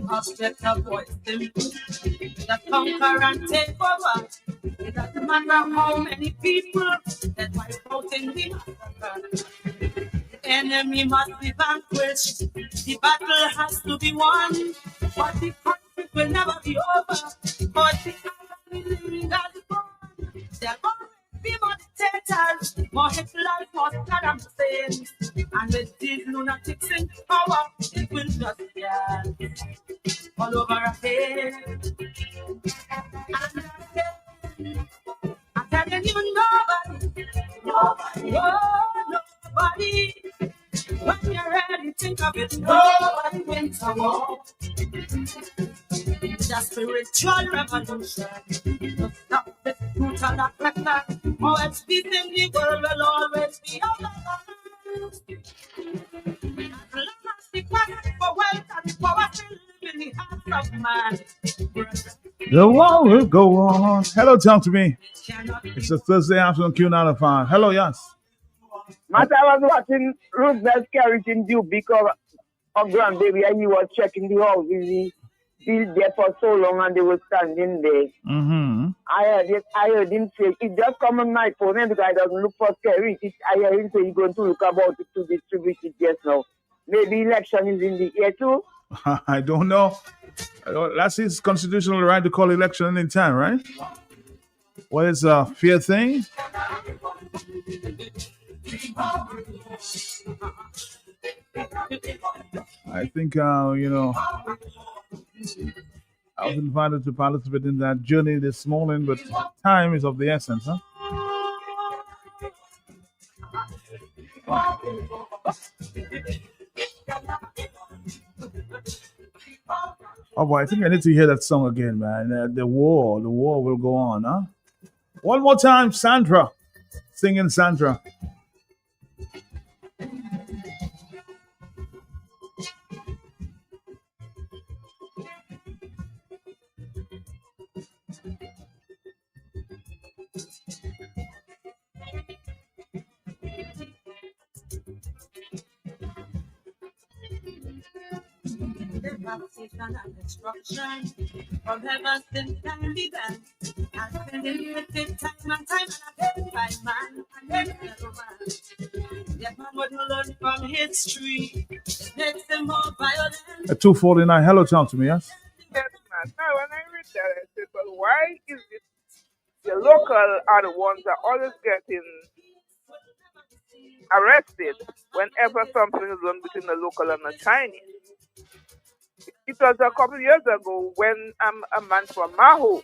Object of voice simple. That conquer and take over. It doesn't matter how many people that wipe out in the massacre. Enemy must be vanquished. The battle has to be won. But the conflict will never be over. But the enemy has gone. There will be more dictators, more Hitlers, more Saddam Hussein. And with these lunatics in power, it will just be all over again. And again, I'm telling you, nobody, oh, nobody. When you're ready, think of it. Nobody wins a war. The spiritual revolution to stop this brutal attack. Oh, it's peace in the world will always be our life. As long as the quest for wealth and power still live in the hearts of man. The war will go on. Hello, talk to me. It's a Thursday afternoon Q95. Hello, yes. Matt, I was watching Roosevelt carriage in Dubuque of grandbaby, and he was checking the houses. He been there for so long, and they were standing there. Mm-hmm. I heard him say, it just come on my phone, and the guy doesn't look for carriage. I heard him say he's going to look about it to distribute it just now. Maybe election is in the air too? I don't know. That's his constitutional right to call election any time, right? What is a fair thing? I think, I was invited to participate in that journey this morning, but time is of the essence, huh? Oh boy, I think I need to hear that song again, man. The war will go on, huh? One more time, Sandra. Singing Sandra. Devastation and destruction from heaven since time began. I've been limited time and again by man and then another man. Yet man would learn from history. It makes them more violent. At 2:49, hello, talk to me, yes? Yes, man. Now, when I read that, I said, but why is it the local are the ones that always getting arrested whenever something is done between the local and the Chinese? It was a couple of years ago when a man from Maho,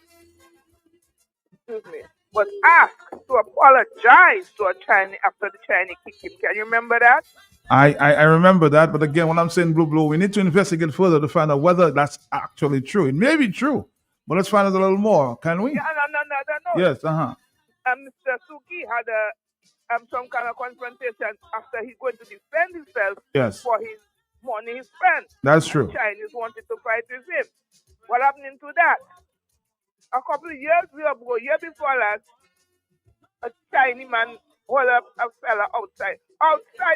excuse me, was asked to apologize to a Chinese after the Chinese kicked him. Can you remember that? I remember that, but again, when I'm saying Blue, we need to investigate further to find out whether that's actually true. It may be true, but let's find out a little more, can we? Yeah, no. Yes, Mr. Suki had some kind of confrontation after he going to defend himself Yes. for his money, his friend. That's true. The Chinese wanted to fight with him. What happened to that? A couple of years ago, year before last, a Chinese man hold up a fella outside,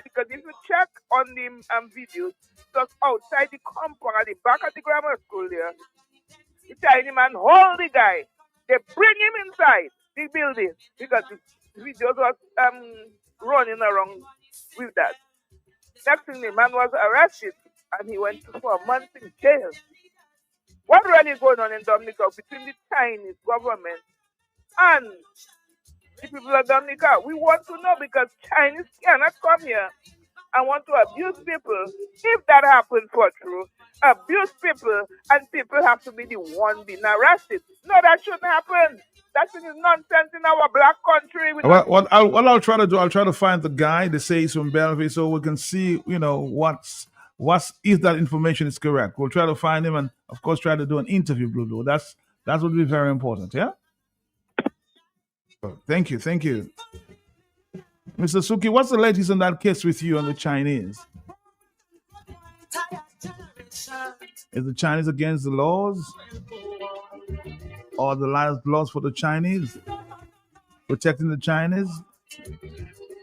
because if you check on the videos, just outside the compound at the back of the grammar school there, the Chinese man hold the guy. They bring him inside the building because the videos was running around with that. Next thing, the man was arrested and he went for a month in jail. What really is going on in Dominica between the Chinese government and the people of Dominica? We want to know, because Chinese cannot come here and want to abuse people. If that happens for true, abuse people, and people have to be the one being arrested. No, that shouldn't happen. That is nonsense in our black country. What I'll try to do, I'll try to find the guy that says from Bellevue, so we can see, what's if that information is correct. We'll try to find him and, of course, try to do an interview, Blue. That would be very important. Yeah. Thank you. Mr. Suki, what's the latest on that case with you and the Chinese? Is the Chinese against the laws? Or the laws for the Chinese? Protecting the Chinese?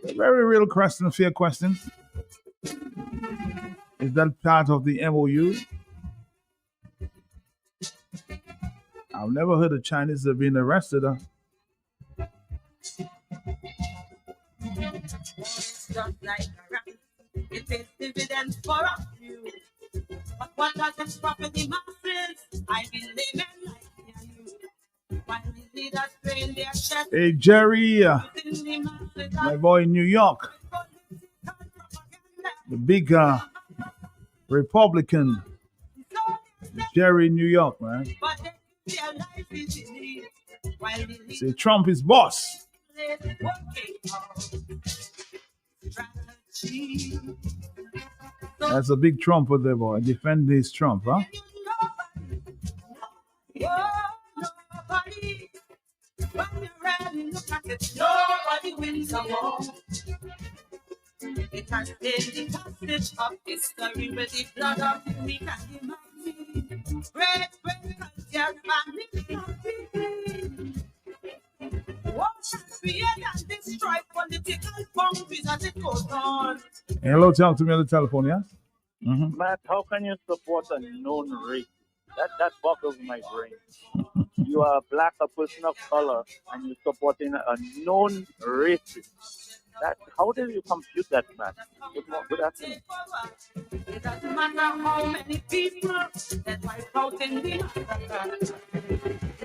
A very real question, fair question. Is that part of the MOU? I've never heard the Chinese have been arrested. Just like a rat, it pays dividends for a few. But what does it profit the masses? I believe in like me and you. While the leaders train their chest. Hey, Jerry, my boy in New York, the big Republican, Jerry in New York, man. Say Trump is boss. That's a big Trumper there, boy. Defend this Trump, huh? Nobody wins a war. It has been the passage of history with the blood of the weak and the mighty. Great culture family. What shall create and destroy political boundaries as it goes on? Hello, talk to me on the telephone, yeah? Mm-hmm. Matt, how can you support a known race? That boggles my brain. You are a black, a person of color, and you're supporting a known racist. How do you compute that, Matt? Good afternoon. It doesn't matter how many people that wipe out in the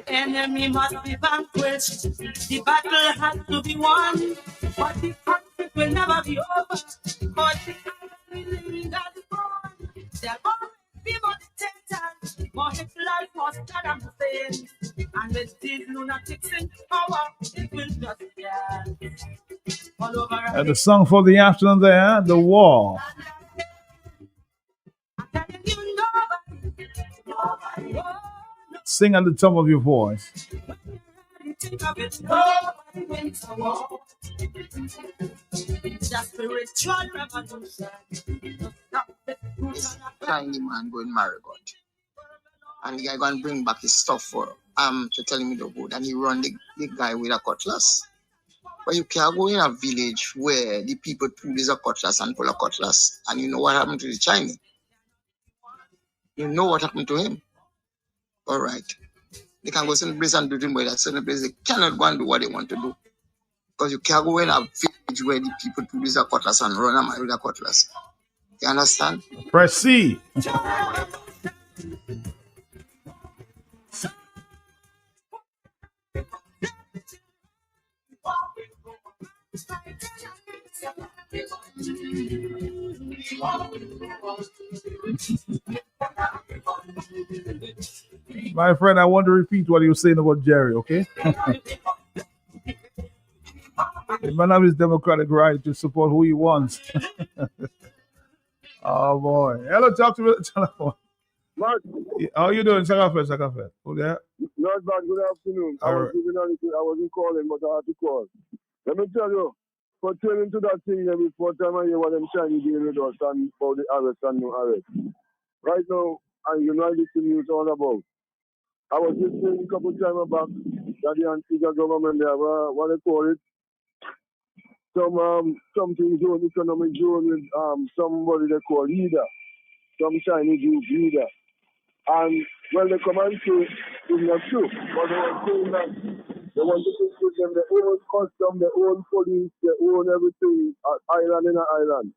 the enemy must be vanquished. The battle has to be won, but the conflict will never be over. Because the enemy that is born, they're going to be more dictators, more Hitlers, more Saddam Hussein. And with these lunatics in power, it will just all over. And the song for the afternoon there, The War. Sing at the top of your voice. Tiny man going marry God. And the guy going to bring back his stuff for to tell him the good. And he run the guy with a cutlass. But you can't go in a village where the people pull a cutlass and pull a cutlass. And you know what happened to the Chinese? You know what happened to him? All right. They can go to the place and do things, but at certain place they cannot go and do what they want to do. Because you can't go in a village where the people pull a cutlass and run a man with a cutlass. You understand? Press C. My friend, I want to repeat what you were saying about Jerry, okay? The man has his democratic right to support who he wants. Oh boy. Hello, talk to me on the telephone. Mark, How you doing? Sakafet. Oh, yeah. not bad. Good afternoon. All right. I wasn't calling, but I had to call. Let me tell you, pertaining to that thing, before time I hear what them Chinese dealing with us and about the arrest and no arrest. Right now, and you know this news all about. I was listening a couple of times back that the Antigua government, they have what they call it, something zone, economic zone with somebody they call leader, some Chinese youth leader. And when they come and say it's not true, but they were saying that they want to give them their own custom, their own police, their own everything, island in an island.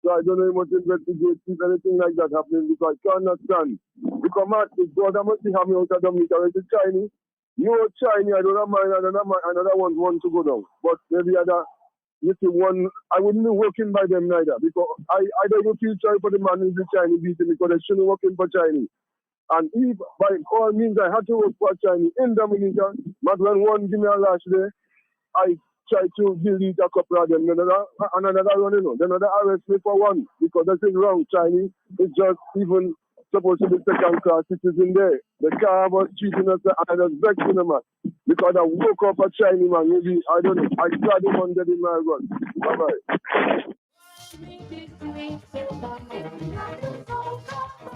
So I don't know how much investigate if anything like that happening because I can't understand. Because Martin, God, I must have me out of Dominica. It's Chinese. No Chinese, I don't mind, another one want to go down. But maybe you see one, I wouldn't be working by them neither because I don't even feel sorry for the man who's the Chinese beating because they shouldn't working for Chinese. And if by all means I had to work for Chinese in Dominica, but when one give me a last day, I try to delete a couple of them, another one, then another arrest me for one because that is wrong. Chinese is just even supposed to be second class citizen there. The car was treating us and I was vexing them because I woke up a Chinese man, maybe I don't know, I tried him on getting my gun. Bye bye.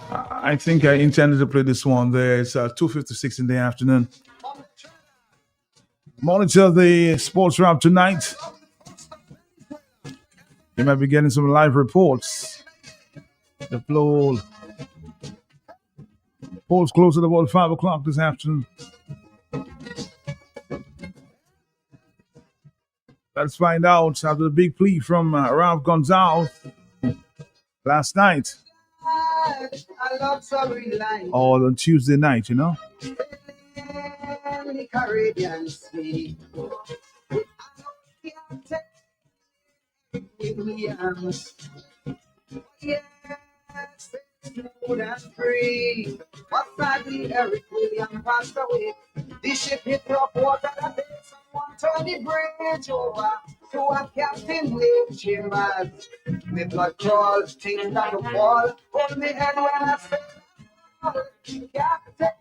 I think I intended to play this one there. It's 2:56 in the afternoon. Monitor the sports wrap tonight. You might be getting some live reports. The flow polls close at about 5 o'clock this afternoon. Let's find out after the big plea from Ralph Gonzalez last night. Or on Tuesday night, you know. Caribbean Sea. Yes, smooth and free. But sadly, Eric William passed away. The ship hit rough water that day. Someone turned the bridge over to a captain named Chambers. Me blood crawl, things that to fall. Hold me head when I say, Captain.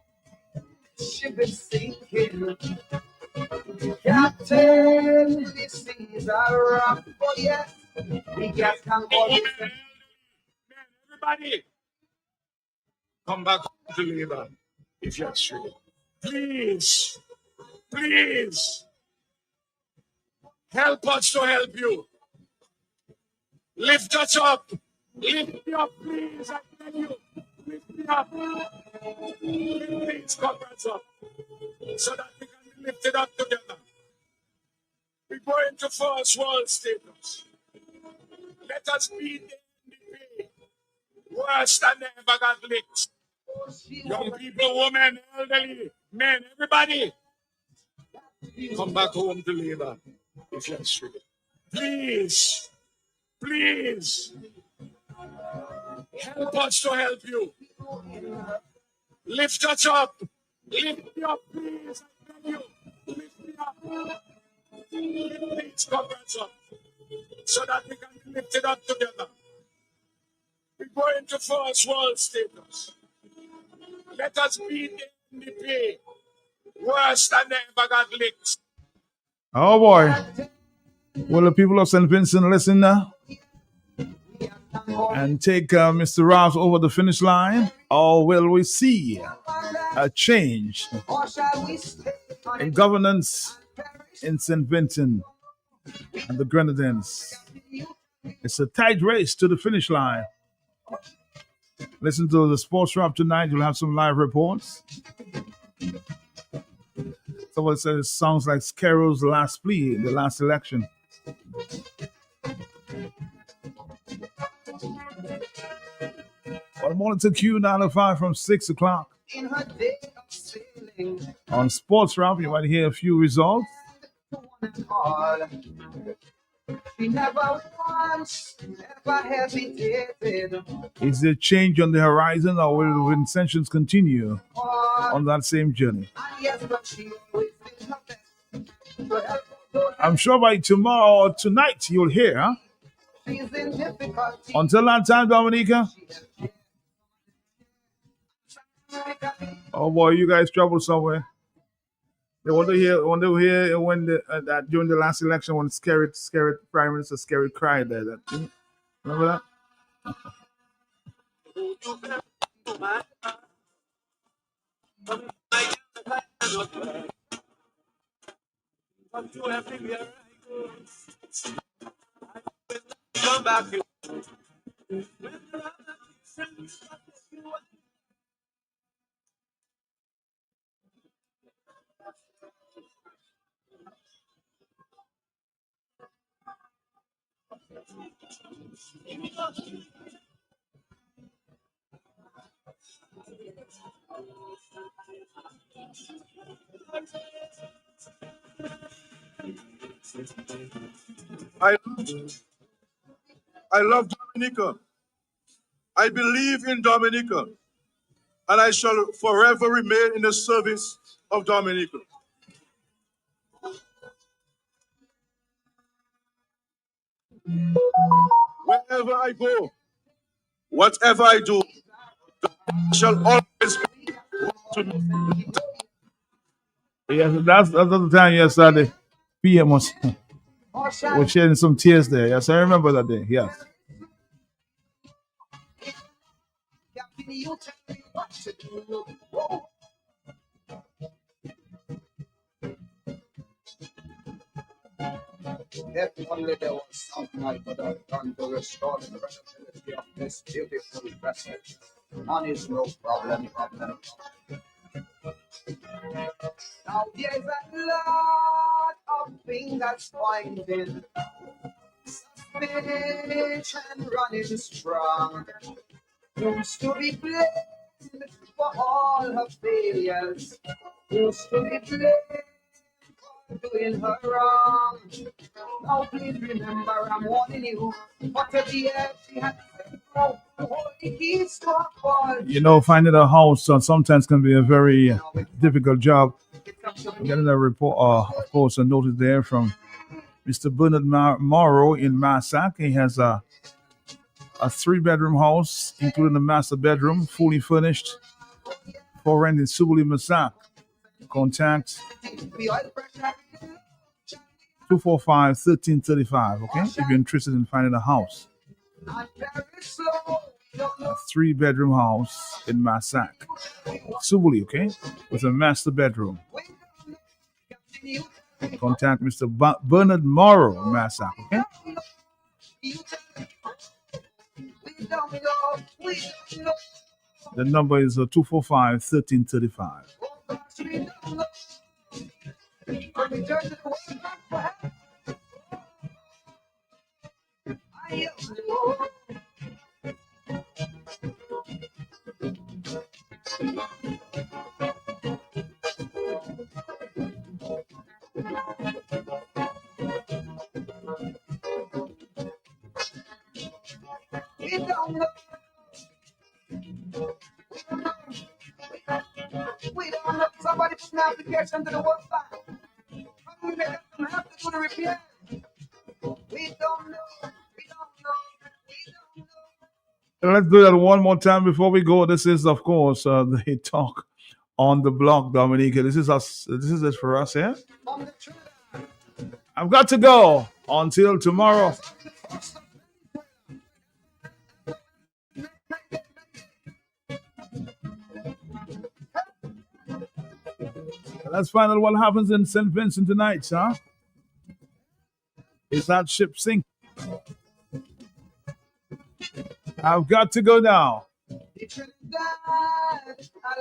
Ship is sinking. Captain, the seas are rough. Oh yes, we gas can go. Everybody, come back to labor if you're true. Please, help us to help you. Lift us up. Lift me up, please. I tell you. Lift me up. Please come us up so that we can be lifted up together. We go into first world status. Let us be the NDP. Worse than they ever got licked. Young people, women, elderly, men, everybody. Come back home to labor if you're true. Please, help us to help you. Lift us up. Lift me up, please. I tell you. Lift me up. Please come us up so that we can be lifted up together. We go into first world status. Let us be the NDP. Worse than they ever got licked. Oh boy. Will the people of St. Vincent listen now? And take Mr. Rouse over the finish line? Or will we see a change in governance in St. Vincent and the Grenadines? It's a tight race to the finish line. Listen to the sports wrap tonight. You'll have some live reports. Someone says it sounds like Scarrow's last plea in the last election. Well, morning to Q95 from 6 o'clock. On Sports Wrap, you might hear a few results. She never once, ever hesitated. Is there change on the horizon, or will Vincentians continue on that same journey? And yes, but she always did her best to help those I'm sure by tomorrow or tonight you'll hear, huh? she's in difficulty. Until that time, Dominica. Oh boy, you guys trouble somewhere. They want to hear when that during the last election when scary Prime Minister Scary cried there. Remember that? Come back. I love Dominica. I believe in Dominica. And I shall forever remain in the service of Dominica. Wherever I go, whatever I do, I shall always be to me. Yes, that's the time yesterday. PM was shedding some tears there. Yes, I remember that day. Yes. If only there was something I could have done to restore the credibility of this beautiful vessel. Money is no problem. Now there's a lot of fingers pointing, suspicion running strong. Used to be blamed for all her failures. Used to be blamed for doing her wrong. Now please remember I'm warning you. But at the end she had to go to hold the keys to her ball. You know, finding a house sometimes can be a very difficult job. Getting a report, of course, a notice there from Mr. Bernard Morrow in Massac. He has a 3-bedroom house, including a master bedroom, fully furnished, for rent in Subuli, Massac. Contact 245-1335, okay? If you're interested in finding a house. A 3-bedroom house in Massac. Subuli, okay? With a master bedroom. Contact Mr. Bernard Morrow in Massac, okay? The number is 245-1335. We don't know. Somebody put an application to the World Bank. We may have to do the repair. We don't know. Let's do that one more time before we go. This is, of course, the talk on the block, Dominica. This is us. This is it for us here. I've got to go until tomorrow. Let's find out what happens in St. Vincent tonight, huh? Is that ship sinking? I've got to go now. A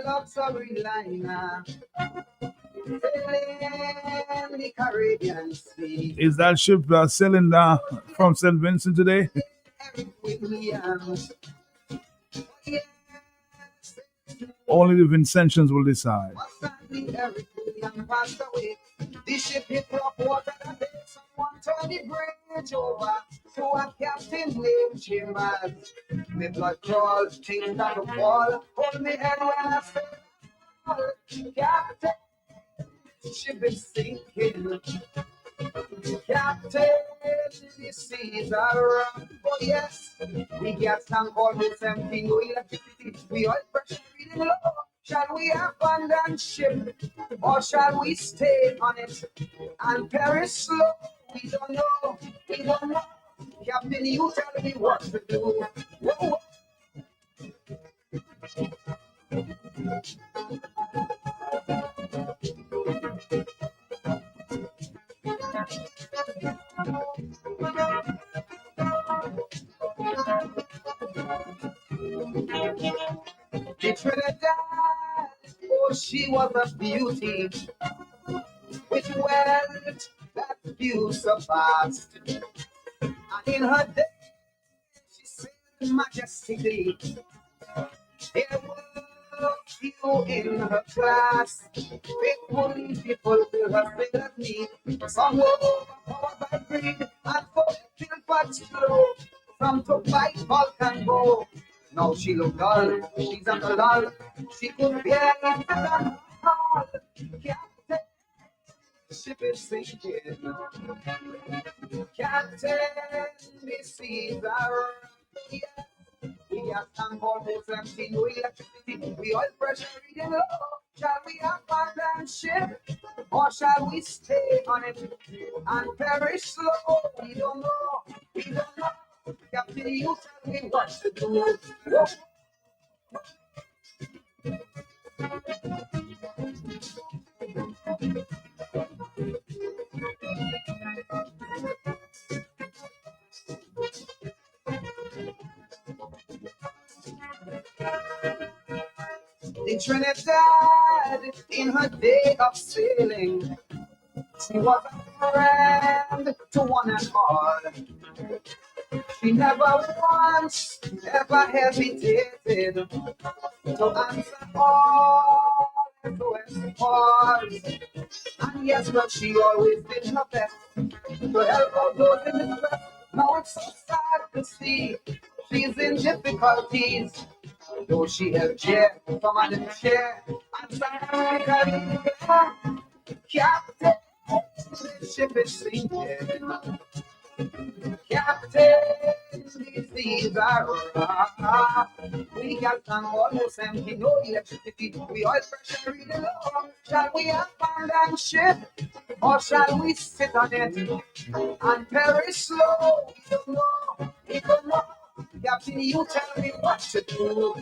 luxury liner sailing the Caribbean Sea. Is that ship sailing from St. Vincent today? Williams. Yes, Only the Vincentians will decide. Sadly, Eric William passed away. The ship hit rough water that day. Someone turned the bridge over to a captain named Chambers. My blood crawl, things that will fall. Hold me head when I say, Captain, ship is sinking. Captain, the seas are rough. Oh yes, we get tank almost empty. No electricity, we oil pressure reading low. Shall we abandon ship or shall we stay on it and perish slow? We don't know, we don't know. Captain, you tell me what to do. Whoa. The Trinidad, oh, she was a beauty with wealth that few surpassed. And in her day, she sailed majestically. There were few in her class. Faithfully she fulfilled her sailor's need. Some were overpowered by greed and fulfilled but slow. Some took by Vulcan bow. Now she looked dull, she's on the lull. She could barely sit on her hull. Captain, ship is sinking. Captain, the seas are rough. Yeah. We got tank almost empty, no electricity. We oil pressure reading low. Shall we abandon ship or shall we stay on it and perish slow? We don't know, we don't know. Captain, you tell me what to do. Whoa. The Trinidad, in her day of sailing, she was a friend to one and all. She never once ever hesitated to answer all SOS calls. And yes, well, she always did her best to help out those in distress. Now it's so sad to see she's in difficulties. Though she helped share from under the chair and scientifically declared, Captain, the ship is sinking. Captain, these seas are rough. We got tank almost empty, no electricity. We oil pressure really low. Shall we abandon ship or shall we sit on it and perish slow? We don't know, we don't know. Captain, you tell me what to do.